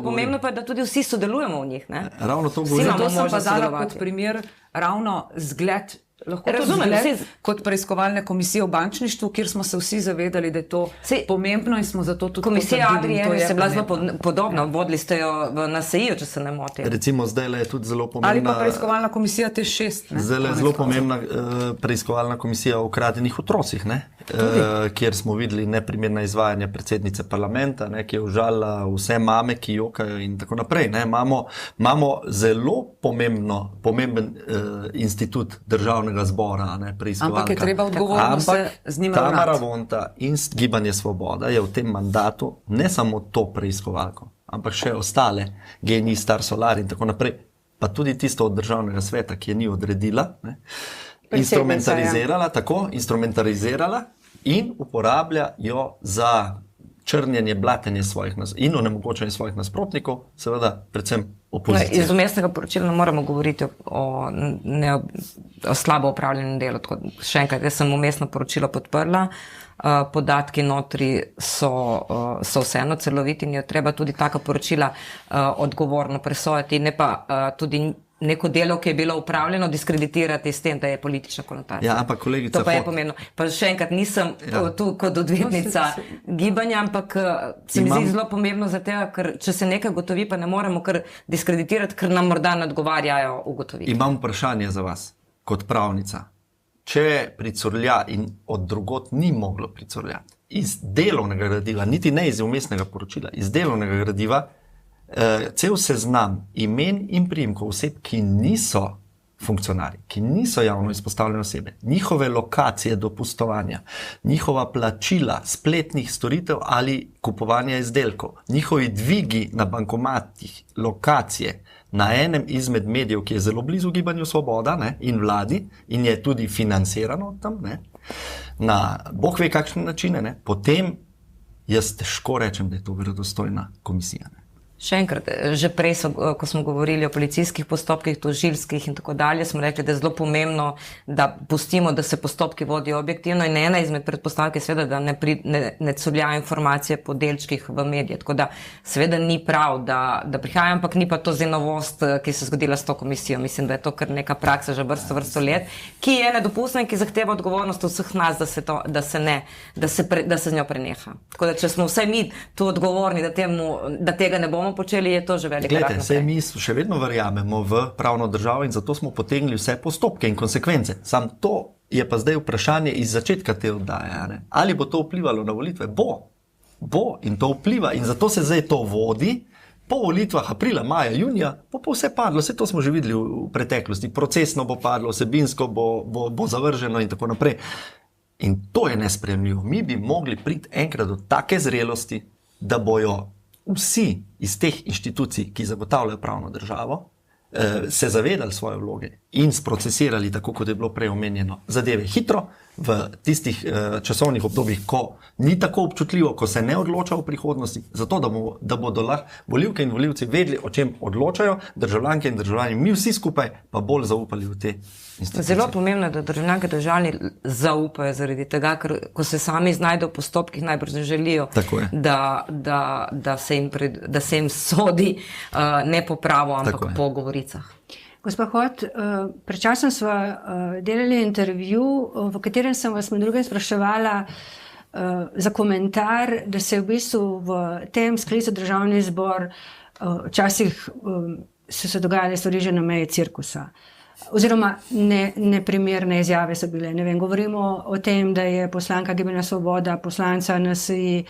[SPEAKER 3] pomembno pa je, da tudi vsi sodelujemo v njih.
[SPEAKER 2] Ravno to govorim.
[SPEAKER 4] Zato sem pa dala kot primer ravno zgled, lahko to zgled kot preiskovalne komisije v bančništvu, kjer smo se vsi zavedali, da je to pomembno in smo zato tudi
[SPEAKER 3] komisija Adriana je bila zelo podobna, vodili ste jo v NSI-ju, če se ne motim.
[SPEAKER 2] Recimo zdaj je tudi zelo pomembna...
[SPEAKER 4] Ali pa preiskovalna komisija T6.
[SPEAKER 2] Zdaj je zelo pomembna preiskovalna komisija o ukradenih otrocih, kjer smo videli neprimerna izvajanja predsednice parlamenta, ki je užalila vse mame, ki jokajo in tako naprej. Imamo zelo pomemben institut državnega zbora, preiskovalka.
[SPEAKER 4] Ampak je treba odgovorno se z njima ravnati.
[SPEAKER 2] Tamara Vonta in Gibanje Svoboda je v tem mandatu ne samo to preiskovalko, ampak še ostale, GEN-I, Star Solar in tako naprej, pa tudi tisto od državnega sveta, ki je ni odredila, instrumentalizirala in uporablja jo za črnjenje, blatenje svojih in onemogočanje svojih nasprotnikov, seveda predvsem opozicije.
[SPEAKER 3] Iz umestnega poročila ne moramo govoriti o slabo upravljenem delu. Še enkrat, jaz sem umestno poročilo podprla, podatki notri so vseeno celoviti in je treba tudi taka poročila odgovorno presojati, ne pa tudi neko delo, ki je bilo upravljeno, diskreditirati s tem, da je politična konotacija.
[SPEAKER 2] Ja, ampak kolegica...
[SPEAKER 3] To pa je pomembno. Pa še enkrat, nisem tu kot odvetnica gibanja, ampak se mi zdi zelo pomembno za tega, ker če se nekaj gotovi, pa ne moremo kar diskreditirati, ker nam morda ne odgovarjajo ugotoviti.
[SPEAKER 2] Imam vprašanje za vas, kot pravnica. Če pricurlja in od drugot ni moglo pricurljati, iz delovnega gradiva, niti ne iz umestnega poročila, iz delovnega gradiva, cel seznam imen in priimkov oseb, ki niso funkcionarji, ki niso javno izpostavljene osebe, njihove lokacije dopustovanja, njihova plačila spletnih storitev ali kupovanja izdelkov, njihovi dvigi na bankomatih, lokacije na enem izmed medijev, ki je zelo blizu Gibanju Svoboda in vladi in je tudi financirano tam, na bog ve kakšne načine, potem jaz težko rečem, da je to verodostojna komisija.
[SPEAKER 3] Še enkrat, že prej, ko smo govorili o policijskih postopkih, tožilskih in tako dalje, smo rekli, da je zelo pomembno, da pustimo, da se postopki vodijo objektivno in ena izmed predpostavk je seveda, da ne curljajo informacije po delčkih v medije. Tako da seveda ni prav, da prihaja, ampak ni pa to zdaj novost, ki se je zgodila s to komisijo. Mislim, da je to kar neka praksa že vrsto let, ki je nedopustna in ki zahteva odgovornost od vseh nas, da se z njo preneha. Tako da, če smo vsaj mi tu odgovorni, da tega ne bomo bomo počeli, je to že velik korak naprej.
[SPEAKER 2] Saj mi še vedno verjamemo v pravno državo in zato smo potegnili vse postopke in konsekvence. Sam to je pa zdaj vprašanje iz začetka te oddaje. Ne? Ali bo to vplivalo na volitve? Bo in to vpliva in zato se zdaj to vodi. Po volitvah aprila, maja, junija bo vse padlo, vse to smo že videli v preteklosti. Procesno bo padlo, vsebinsko bo zavrženo in tako naprej. In to je nesprejemljivo. Mi bi mogli priti enkrat do take zrelosti, da bojo vsi iz teh inštitucij, ki zagotavljajo pravno državo, se zavedali svoje vloge in sprocesirali, tako kot je bilo prej omenjeno, zadeve hitro, v tistih časovnih obdobjih, ko ni tako občutljivo, ko se ne odloča v prihodnosti, zato da bodo lahko volivke in volivci vedeli, o čem odločajo, državljanke in državljani, mi vsi skupaj pa bolj zaupali v te institucije.
[SPEAKER 3] Zelo pomembno je, da državljanke in državljani zaupajo zaradi tega, ker ko se sami znajdejo v postopkih, najbrž ne želijo, da se jim sodi ne po pravu, ampak po govoricah.
[SPEAKER 1] Gospa Hot, pred časom smo delali intervju, v katerem sem vas med drugim spraševala za komentar, da se v bistvu v tem sklicu Državni zbor včasih so se dogajale stvari že na meji cirkusa. Oziroma neprimerne izjave so bile. Ne vem, govorimo o tem, da je poslanka Gibanja Svoboda, poslanca NSI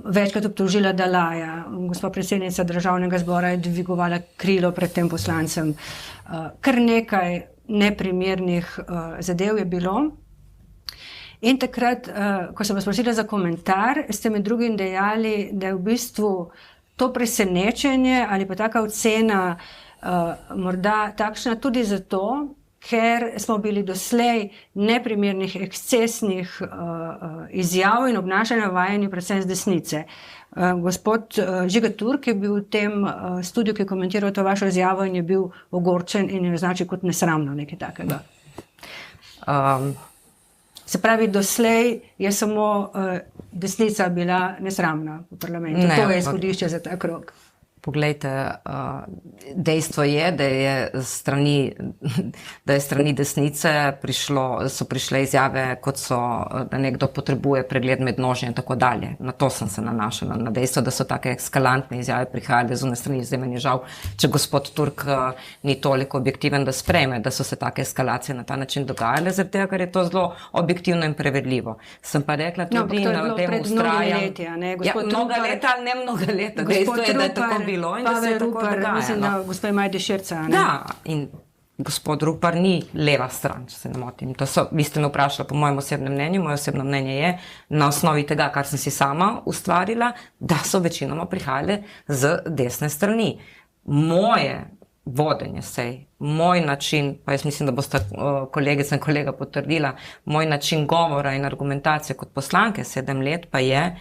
[SPEAKER 1] večkrat obtožila Dalaja. Gospa predsednica Državnega zbora je dvigovala krilo pred tem poslancem. Kar nekaj neprimernih zadev je bilo. In takrat, ko sem vas prosila za komentar, ste med drugim dejali, da je v bistvu to presenečenje ali pa taka ocena morda takšna tudi zato, ker smo bili doslej neprimernih, ekscesnih izjav in obnašanja vajeni predvsem z desnice. Gospod Žiga Turk je bil v tem studiu, ki je komentiral to vašo izjavo in je bil ogorčen in je označil kot nesramno, nekaj takega. Se pravi, doslej je samo desnica bila nesramna v parlamentu. To je izhodišče za ta krog.
[SPEAKER 3] Poglejte, dejstvo je, da je strani desnice so prišle izjave, kot so, da nekdo potrebuje pregled med nožje in tako dalje. Na to sem se nanašala, na dejstvo, da so take eskalantne izjave prihajale z one strani. Zdaj meni je žal, če gospod Turk ni toliko objektiven, da sprejme, da so se take eskalacije na ta način dogajale, zaradi tega, ker je to zelo objektivno in prevedljivo. Sem pa rekla tudi, da v tem ustrajam. Mnoga leta, ne mnoga leta. Dejstvo je, da je tako bilo in da se je tako dogajalo.
[SPEAKER 1] Mislim, da gospa Majde Širca.
[SPEAKER 3] Da, in gospod Rupar ni leva stran, če se ne motim. Vi ste me vprašali po mojem osebnem mnenju. Moje osebno mnenje je, na osnovi tega, kar sem si sama ustvarila, da so večinoma prihajale z desne strani. Moje vodenje sej, moj način, pa jaz mislim, da boste kolegica in kolega potrdila, moj način govora in argumentacije kot poslanke 7 let pa je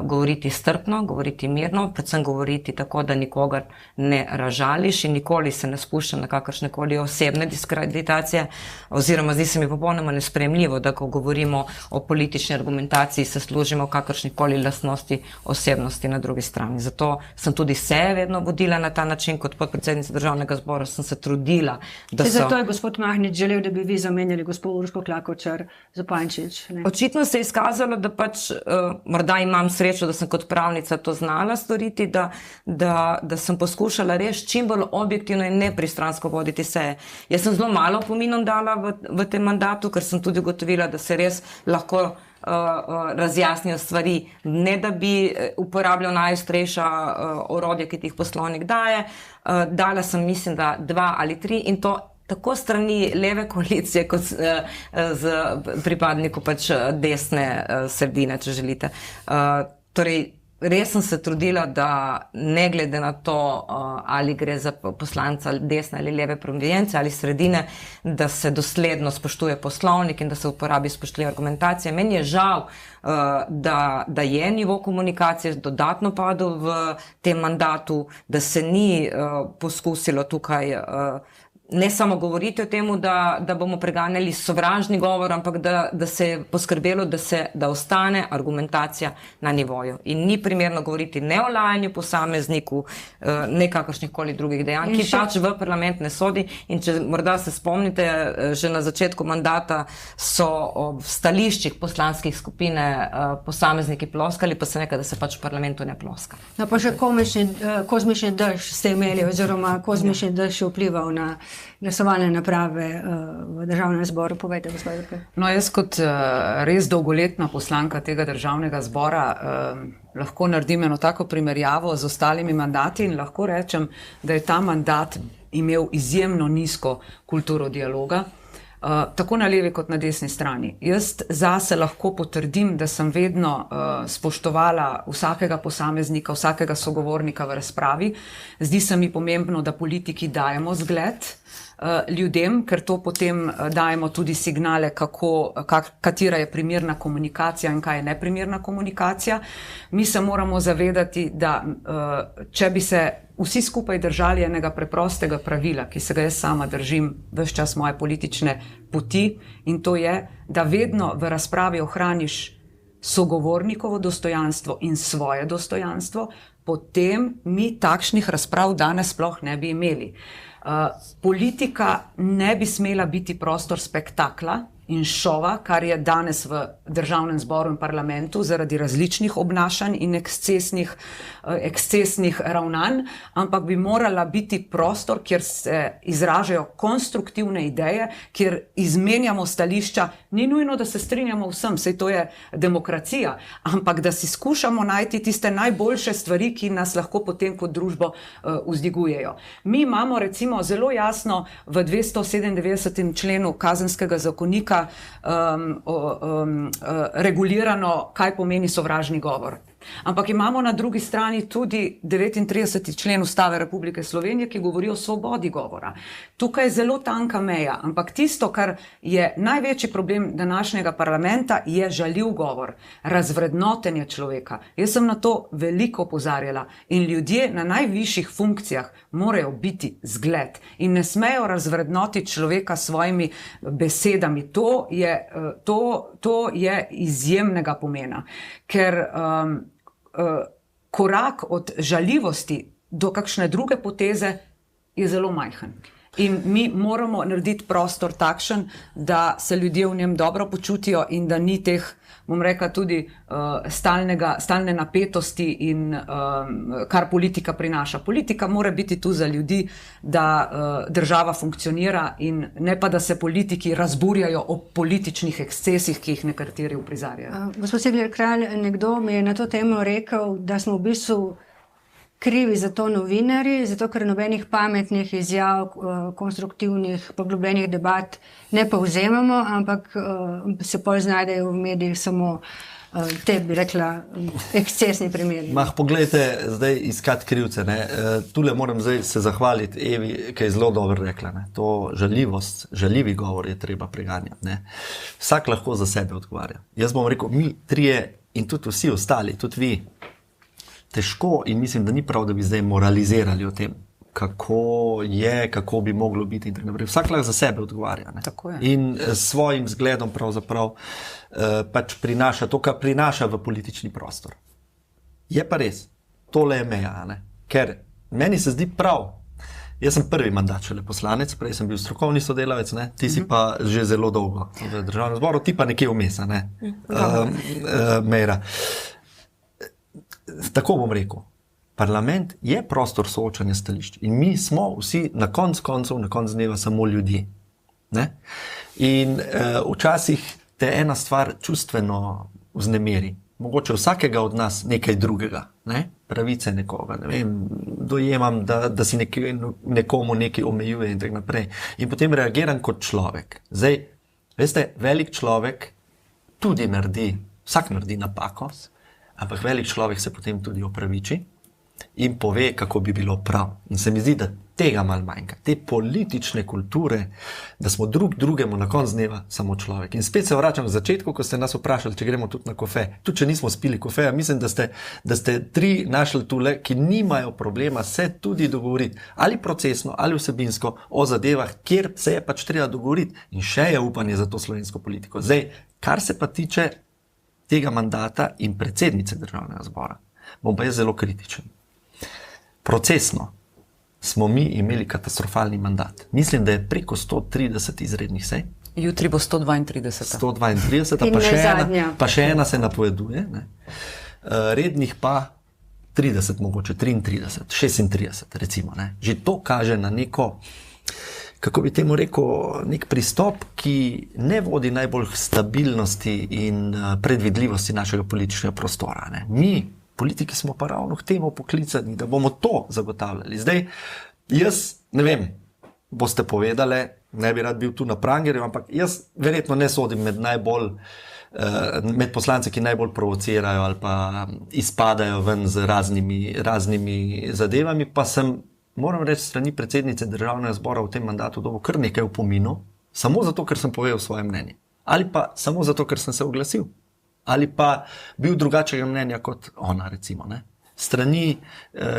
[SPEAKER 3] govoriti strpno, govoriti mirno, predvsem govoriti tako, da nikogar ne razžališ in nikoli se ne spušča na kakršnekoli osebne diskreditacije, oziroma zdi se mi popolnoma nesprejemljivo, da ko govorimo o politični argumentaciji, se služimo kakršnikoli lastnosti osebnosti na drugi strani. Zato sem tudi se vedno vodila na ta način, kot podpredsednica Državnega zbora sem se trudila, da so...
[SPEAKER 1] Zato je gospod Mahnič želel, da bi vi zamenjali gospod Urško Klakočar Zupančič.
[SPEAKER 3] Očitno se je izkazalo, da pač morda imam srečo, da sem kot pravnica to znala storiti, da sem poskušala res čim bolj objektivno in nepristransko voditi seje. Jaz sem zelo malo opominom dala v tem mandatu, ker sem tudi ugotovila, da se res lahko razjasnijo stvari, ne da bi uporabljal najostrejša orodja, ki ti jih poslovnik daje. Dala sem, mislim, da 2 ali 3 in to tako strani leve koalicije, kot z pripadniku pač desne sredine, če želite. Torej, res sem se trudila, da ne glede na to, ali gre za poslanca desne ali leve provenience ali sredine, da se dosledno spoštuje poslovnik in da se uporabi spoštljive argumentacije. Meni je žal, da je nivo komunikacije dodatno padel v tem mandatu, da se ni poskusilo tukaj ne samo govoriti o tem, da bomo preganjali sovražni govor, ampak da se je poskrbelo, da ostane argumentacija na nivoju. In ni primerno govoriti ne o lajanju posamezniku, ne kakršnih koli drugih dejanj, ki pač v parlament ne sodi. In če morda se spomnite, že na začetku mandata so ob stališčih poslanskih skupine posamezniki ploskali, pa se nekaj, da se pač v parlamentu ne ploska.
[SPEAKER 1] No, pa še kozmični dež ste imeli, oziroma kozmični dež je vplival na glasovalne naprave v državnem zboru. Povejte, gospod Jurkel.
[SPEAKER 4] No, jaz kot res dolgoletna poslanka tega državnega zbora lahko naredim eno tako primerjavo z ostalimi mandati in lahko rečem, da je ta mandat imel izjemno nizko kulturo dialoga, tako na levi kot na desni strani. Jaz zase lahko potrdim, da sem vedno spoštovala vsakega posameznika, vsakega sogovornika v razpravi. Zdi se mi pomembno, da politiki dajemo zgled ljudem, ker to potem dajemo tudi signale, katera je primerna komunikacija in kaj je neprimerna komunikacija. Mi se moramo zavedati, da če bi se vsi skupaj držali enega preprostega pravila, ki se ga jaz sama držim ves čas moje politične poti, in to je, da vedno v razpravi ohraniš sogovornikovo dostojanstvo in svoje dostojanstvo, potem mi takšnih razprav danes sploh ne bi imeli. Politika ne bi smela biti prostor spektakla in šova, kar je danes v državnem zboru in parlamentu zaradi različnih obnašanj in ekscesnih ravnanj, ampak bi morala biti prostor, kjer se izražajo konstruktivne ideje, kjer izmenjamo stališča, ni nujno, da se strinjamo vsem, saj to je demokracija, ampak da si skušamo najti tiste najboljše stvari, ki nas lahko potem kot družbo vzdigujejo. Mi imamo recimo zelo jasno v 297. členu Kazenskega zakonika regulirano, kaj pomeni sovražni govor. Ampak imamo na drugi strani tudi 39. člen Ustave Republike Slovenije, ki govori o svobodi govora. Tukaj je zelo tanka meja, ampak tisto, kar je največji problem današnjega parlamenta, je žaljiv govor, razvrednotenje človeka. Jaz sem na to veliko opozarjala in ljudje na najvišjih funkcijah morajo biti zgled in ne smejo razvrednotiti človeka s svojimi besedami. To je izjemnega pomena, ker korak od žaljivosti do kakšne druge poteze je zelo majhen. In mi moramo narediti prostor takšen, da se ljudje v njem dobro počutijo in da ni teh, bom rekla, tudi stalne napetosti in kar politika prinaša. Politika mora biti tu za ljudi, da država funkcionira in ne pa, da se politiki razburjajo o političnih ekscesih, ki jih nekateri uprizarjajo.
[SPEAKER 1] Gospod Cigler Kralj, nekdo mi je na to temo rekel, da smo v bistvu krivi za to novinarji, zato ker nobenih pametnih izjav, konstruktivnih, poglobljenih debat ne povzemamo, ampak se pol znajdejo v medijih samo te, bi rekla, ekscesni primeri.
[SPEAKER 2] Poglejte, zdaj iskati krivce. Tule moram zdaj se zahvaliti Evi, ki je zelo dobro rekla. To žaljivost, žaljivi govor je treba preganjati. Vsak lahko za sebe odgovarja. Jaz bom rekel, mi trije in tudi vsi ostali, tudi vi, težko in mislim, da ni prav, da bi zdaj moralizirali o tem, kako bi moglo biti in tako naprej. Vsak lahko za sebe odgovarja. In s svojim zgledom pravzaprav pač prinaša to, kar prinaša v politični prostor. Je pa res, tole je meja, ker meni se zdi prav. Jaz sem prvi mandat šele poslanec, prej sem bil strokovni sodelavec, ti si pa že zelo dolgo v državnem zboru, ti pa nekje vmes, Meira. Tako bom rekel, parlament je prostor soočanja stališč in mi smo vsi na koncu dneva samo ljudje. In včasih te ena stvar čustveno vznemeri. Mogoče vsakega od nas nekaj drugega, pravice nekoga, dojemam, da si nekomu nekaj omejuje in tako naprej. In potem reagiram kot človek. Zdaj, veste, velik človek tudi vsak naredi napako, ampak velik človek se potem tudi opraviči in pove, kako bi bilo prav. In se mi zdi, da tega malo manjka, te politične kulture, da smo drug drugemu na koncu dneva samo človek. In spet se vračam v začetku, ko ste nas vprašali, če gremo tudi na kofe. Tudi če nismo spili kofeja, mislim, da ste tri našli tule, ki nimajo problema se tudi dogovoriti, ali procesno, ali vsebinsko, o zadevah, kjer se je pač treba dogovoriti. In še je upanje za to slovensko politiko. Zdaj, kar se pa tiče tega mandata in predsednice Državnega zbora, bom pa jaz zelo kritičen. Procesno smo mi imeli katastrofalni mandat. Mislim, da je preko 130 izrednih sej.
[SPEAKER 4] Jutri bo 132.
[SPEAKER 2] 132, pa še ena se napoveduje. Ne? Rednih pa 30, mogoče 33, 36 recimo. Ne? Že to kaže na neko, kako bi temu rekel, nek pristop, ki ne vodi najbolj stabilnosti in predvidljivosti našega političnega prostora. Ne? Mi, politiki, smo pa ravno k temu poklicani, da bomo to zagotavljali. Zdaj, jaz ne vem, boste povedali, ne bi rad bil tu na prangerju, ampak jaz verjetno ne sodim med poslance, ki najbolj provocirajo ali pa izpadajo ven z raznimi zadevami, pa sem, moram reči, strani predsednice Državnega zbora v tem mandatu dobil kar nekaj opominov, samo zato, ker sem povedal svoje mnenje. Ali pa samo zato, ker sem se oglasil. Ali pa bil drugačnega mnenja kot ona, recimo. Ne? Strani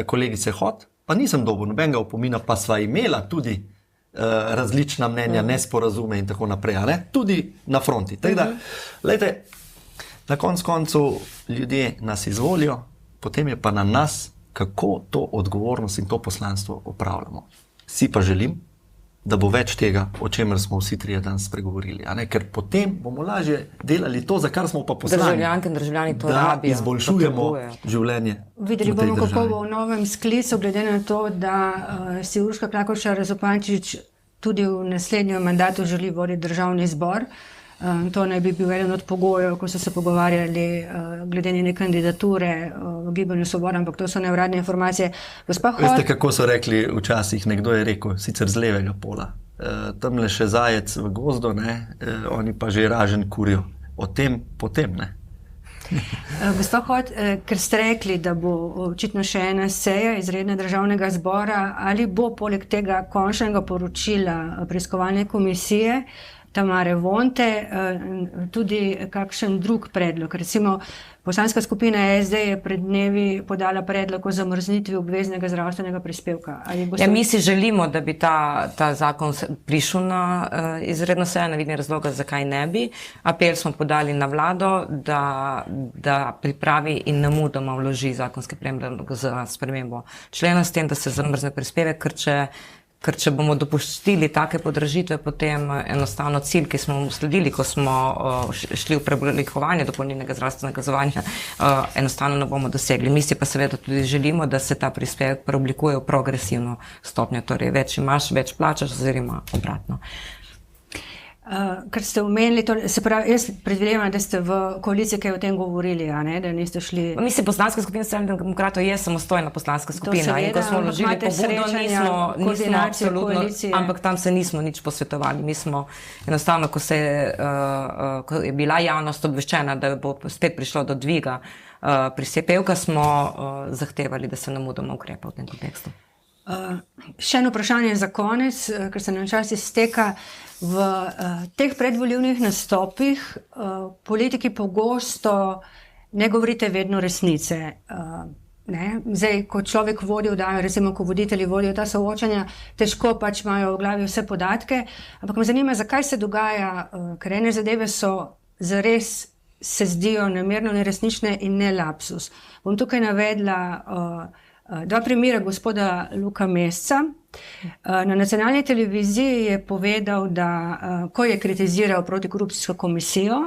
[SPEAKER 2] kolegice Hot, pa nisem dobil nobenega opomina, pa sva imela tudi različna mnenja, nesporazume in tako naprej, ne? Tudi na fronti. Tako da, glejte, na koncu ljudje nas izvolijo, potem je pa na nas, kako to odgovornost in to poslanstvo opravljamo. Si pa želim, da bo več tega, o čemer smo vsi trije danes spregovorili. Ker potem bomo lažje delali to, za kar smo pa poslani.
[SPEAKER 3] Državljanke in državljani to rabijo.
[SPEAKER 2] Da izboljšujemo življenje.
[SPEAKER 1] Videli bomo, kako bo v novem sklicu, glede na to, da si Urška Klakočar Zupančič tudi v naslednjem mandatu želi voditi Državni zbor. To naj bi bil eden od pogojev, ko so se pogovarjali glede njene kandidature v Gibanju Svoboda, ampak to so neuradne informacije.
[SPEAKER 2] Veste, kako so rekli včasih, nekdo je rekel, sicer z levega pola, tamle še zajec v gozdu, ne, oni pa že ražen kurijo. O tem potem, ne.
[SPEAKER 1] Gospa Hot, ker ste rekli, da bo očitno še ena seja izrednega Državnega zbora, ali bo poleg tega končnega poročila preiskovalne komisije Tamare Vonte tudi kakšen drug predlog? Recimo, poslanska skupina SD je pred dnevi podala predlog o zamrznitvi obveznega zdravstvenega prispevka.
[SPEAKER 3] Mi si želimo, da bi ta zakon prišel na izredno sejo, ne vidim razloga, zakaj ne bi. Apel smo podali na vlado, da pripravi in nemudoma vloži zakonski predlog za spremembo člena s tem, da se zamrzne prispevek, ker če bomo dopustili take podražitve, potem enostavno cilj, ki smo mu sledili, ko smo šli v preoblikovanje dopolnilnega zdravstvenega zavarovanja, enostavno ne bomo dosegli. Mi si pa seveda tudi želimo, da se ta prispevek preoblikuje v progresivno stopnjo, torej več imaš, več plačaš, oziroma obratno.
[SPEAKER 1] Ker ste omenili, se pravi, jaz predvidevam, da ste v koaliciji kaj o tem govorili, a ne, da niste šli...
[SPEAKER 3] Mislim, poslanska skupina Socialnih demokratov je samostojna poslanska skupina in ko smo vložili pobudo, nismo absolutno, ampak tam se nismo nič posvetovali. Mi smo enostavno, ko je bila javnost obveščena, da bo spet prišlo do dviga prispevka, smo zahtevali, da se nemudoma ukrepa v tem kontekstu.
[SPEAKER 1] Še eno vprašanje za konec, ker se nam čas izteka. V teh predvolilnih nastopih politiki pogosto ne govorite vedno resnice. Zdaj, ko človek vodi oddajo, recimo, ko voditelji vodijo ta soočanja, težko pač imajo v glavi vse podatke, ampak me zanima, zakaj se dogaja, ker ene zadeve so zares se zdijo namerno neresnične in ne lapsus. Bom tukaj navedla dva primera gospoda Luka Mesca. Na nacionalni televiziji je povedal, da ko je kritiziral protikorupcijsko komisijo,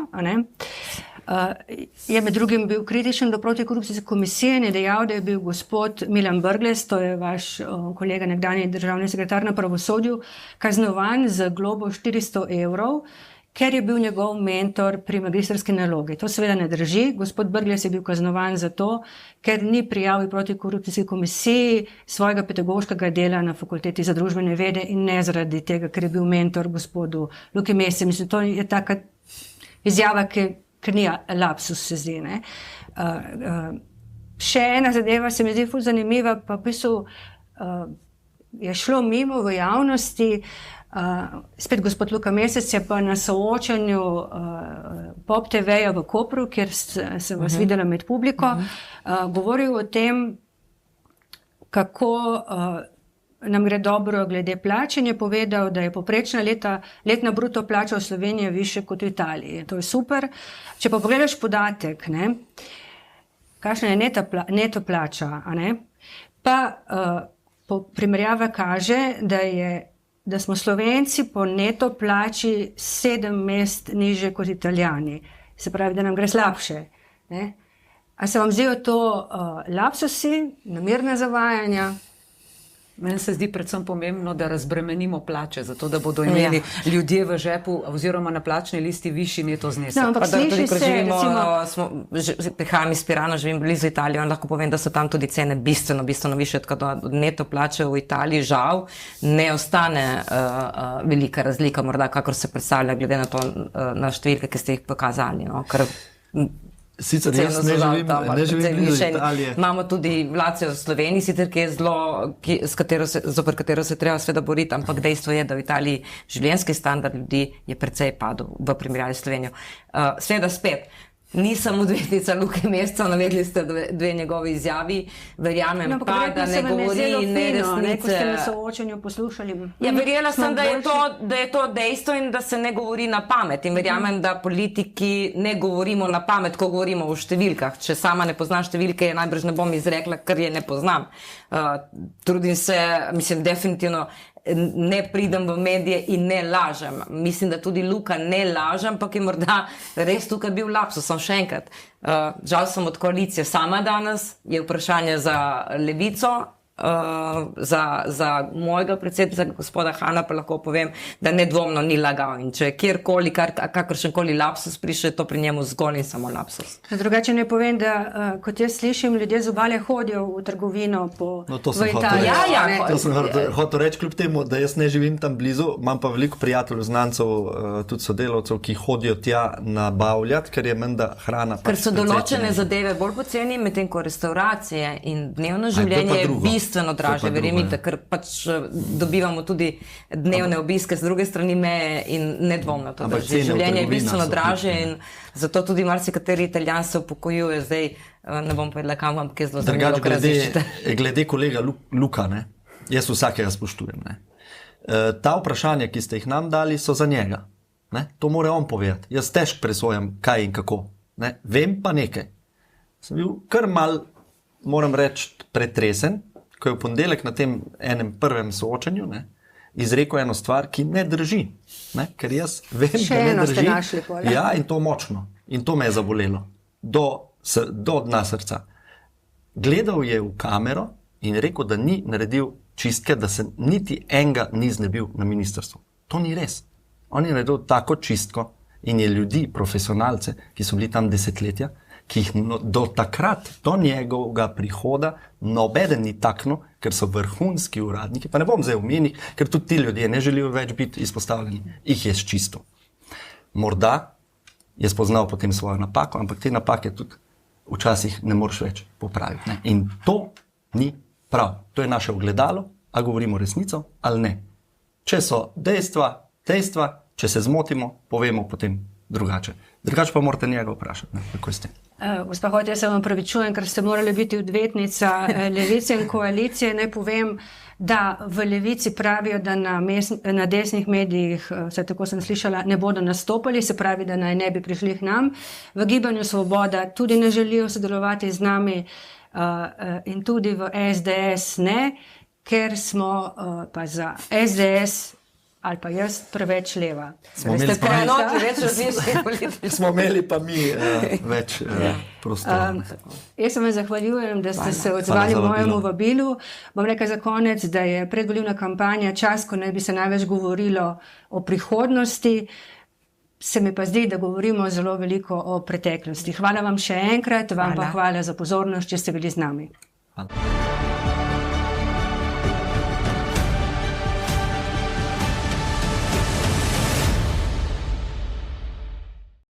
[SPEAKER 1] je med drugim bil kritičen do protikorupcijske komisije in je dejal, da je bil gospod Milan Brglez, to je vaš kolega, nekdanji državni sekretar na pravosodju, kaznovan z globo 400 evrov, ker je bil njegov mentor pri magistrski nalogi. To seveda ne drži. Gospod Brglez je bil kaznovan za to, ker ni prijavil protikorupcijski komisiji svojega pedagoškega dela na fakulteti za družbene vede in ne zaradi tega, ker je bil mentor gospodu Luki Mescu. Mislim, to je taka izjava, ker ni lapsus, se zdi. še ena zadeva se mi zdi ful zanimiva, pa v bistvu je šlo mimo v javnosti, spet gospod Luka Mesec je pa na soočanju Pop TV-ja v Kopru, kjer sem vas videla med publiko, govoril o tem, kako nam gre dobro glede plač in je povedal, da je povprečna letna bruto plača v Sloveniji višja kot v Italiji. To je super. Če pa pogledaš podatek, kakšna je neto plača, pa primerjava kaže, da smo Slovenci po neto plači 7 mest niže kot Italijani. Se pravi, da nam gre slabše. A se vam zdijo to lapsusi, namerna zavajanja?
[SPEAKER 4] Meni se zdi predvsem pomembno, da razbremenimo plače, zato da bodo imeli ljudje v žepu oziroma na plačni listi višji neto znesek.
[SPEAKER 1] No, ampak sliši se,
[SPEAKER 3] prihajam iz Pirana, živim blizu Italije in lahko povem, da so tam tudi cene bistveno više, tako da od neto plače v Italiji žal ne ostane velika razlika, morda kakor se predstavlja, glede na to, na številke, ki ste jih pokazali.
[SPEAKER 2] Sicer jaz ne živim blizu Italije.
[SPEAKER 3] Imamo tudi inflacijo v Sloveniji, sicer ki je zoper katero se treba sveda boriti, ampak dejstvo je, da v Italiji življenjski standard ljudi je precej padel v primerjavi s Slovenijo. Sveda spet, nisem odvetnica Luke Meseca, navedli ste dve njegovi izjavi, verjamem pa, da ne govori neresnice.
[SPEAKER 1] Ko ste na soočanju poslušali.
[SPEAKER 3] Ja, verjela sem, da je to dejstvo in da se ne govori na pamet. In verjamem, da politiki ne govorimo na pamet, ko govorimo o številkah. Če sama ne poznam številke, najbrž ne bom izrekla, ker je ne poznam. Trudim se, mislim, definitivno ne pridem v medije in ne lažem. Mislim, da tudi Luka ne lažem, ampak je morda res tukaj bil lapsus. Sem še enkrat. Žal sem od koalicije sama danes, je vprašanje za Levico, za mojega predsednika, gospoda Hana, pa lahko povem, da nedvomno ni lagal. In če kjerkoli, kakršenkoli lapsus prišel, to pri njemu zgolj in samo lapsus.
[SPEAKER 1] Drugače ne povem, da kot jaz slišim, ljudje z Obale hodijo v trgovino v Italiji.
[SPEAKER 2] To sem hotel reči, kljub temu, da jaz ne živim tam blizu, imam pa veliko prijateljev, znancev, tudi sodelavcev, ki hodijo tja nabavljati, ker je menda hrana.
[SPEAKER 3] Ker so določene zadeve bolj poceni, medtem ko restauracije in dnevno življenje je bistveno draže, verjemite, ker pač dobivamo tudi dnevne obiske z druge strani meje in nedvomno to drži. Življenje je bistveno draže in zato tudi marsikateri Italijan se upokojuje zdaj, ne bom povedala kam, ampak je zelo zanimivo, kar različite.
[SPEAKER 2] Glede kolega Luka, jaz vsakega spoštujem. Ta vprašanja, ki ste jih nam dali, so za njega. To mora on povedati. Jaz težko presojam, kaj in kako. Vem pa nekaj. Sem bil kar mal, moram reči, pretresen, ko je v ponedeljek na tem enem prvem soočanju izrekel eno stvar, ki ne drži. Ker jaz vem, da ne drži. Ja, in to močno. In to me je zabolelo. Do dna srca. Gledal je v kamero in rekel, da ni naredil čistke, da se niti enega ni znebil na ministrstvu. To ni res. On je naredil tako čistko in je ljudi, profesionalce, ki so bili tam desetletja, ki jih do takrat, do njegovega prihoda, nobeden ni taknil, ker so vrhunski uradniki, pa ne bom zdaj omenil, ker tudi ti ljudje ne želijo več biti izpostavljeni, jih je čisto. Morda je spoznal potem svojo napako, ampak te napake tudi včasih ne moreš več popraviti. In to ni prav. To je naše ogledalo, a govorimo resnico ali ne. Če so dejstva, če se zmotimo, povemo potem drugače. Drugače pa morate njega vprašati, kako ste.
[SPEAKER 1] Gospa Hojt, jaz se vam pravičujem, ker ste morali biti odvetnica Levice in koalicije. Naj povem, da v Levici pravijo, da na desnih medijih, vse tako sem slišala, ne bodo nastopali, se pravi, da naj ne bi prišli k nam. V Gibanju Svoboda tudi ne želijo sodelovati z nami in tudi v SDS ne, ker smo pa za SDS ali pa jaz preveč leva.
[SPEAKER 2] Smo imeli pa mi več prostora.
[SPEAKER 1] Jaz se vam zahvaljujem, da ste se odzvali mojemu vabilu. Bom rekla za konec, da je predvolilna kampanja čas, ko naj bi se največ govorilo o prihodnosti. Se mi pa zdi, da govorimo zelo veliko o preteklosti. Hvala vam še enkrat, vam pa hvala za pozornost, če ste bili z nami.
[SPEAKER 2] Hvala.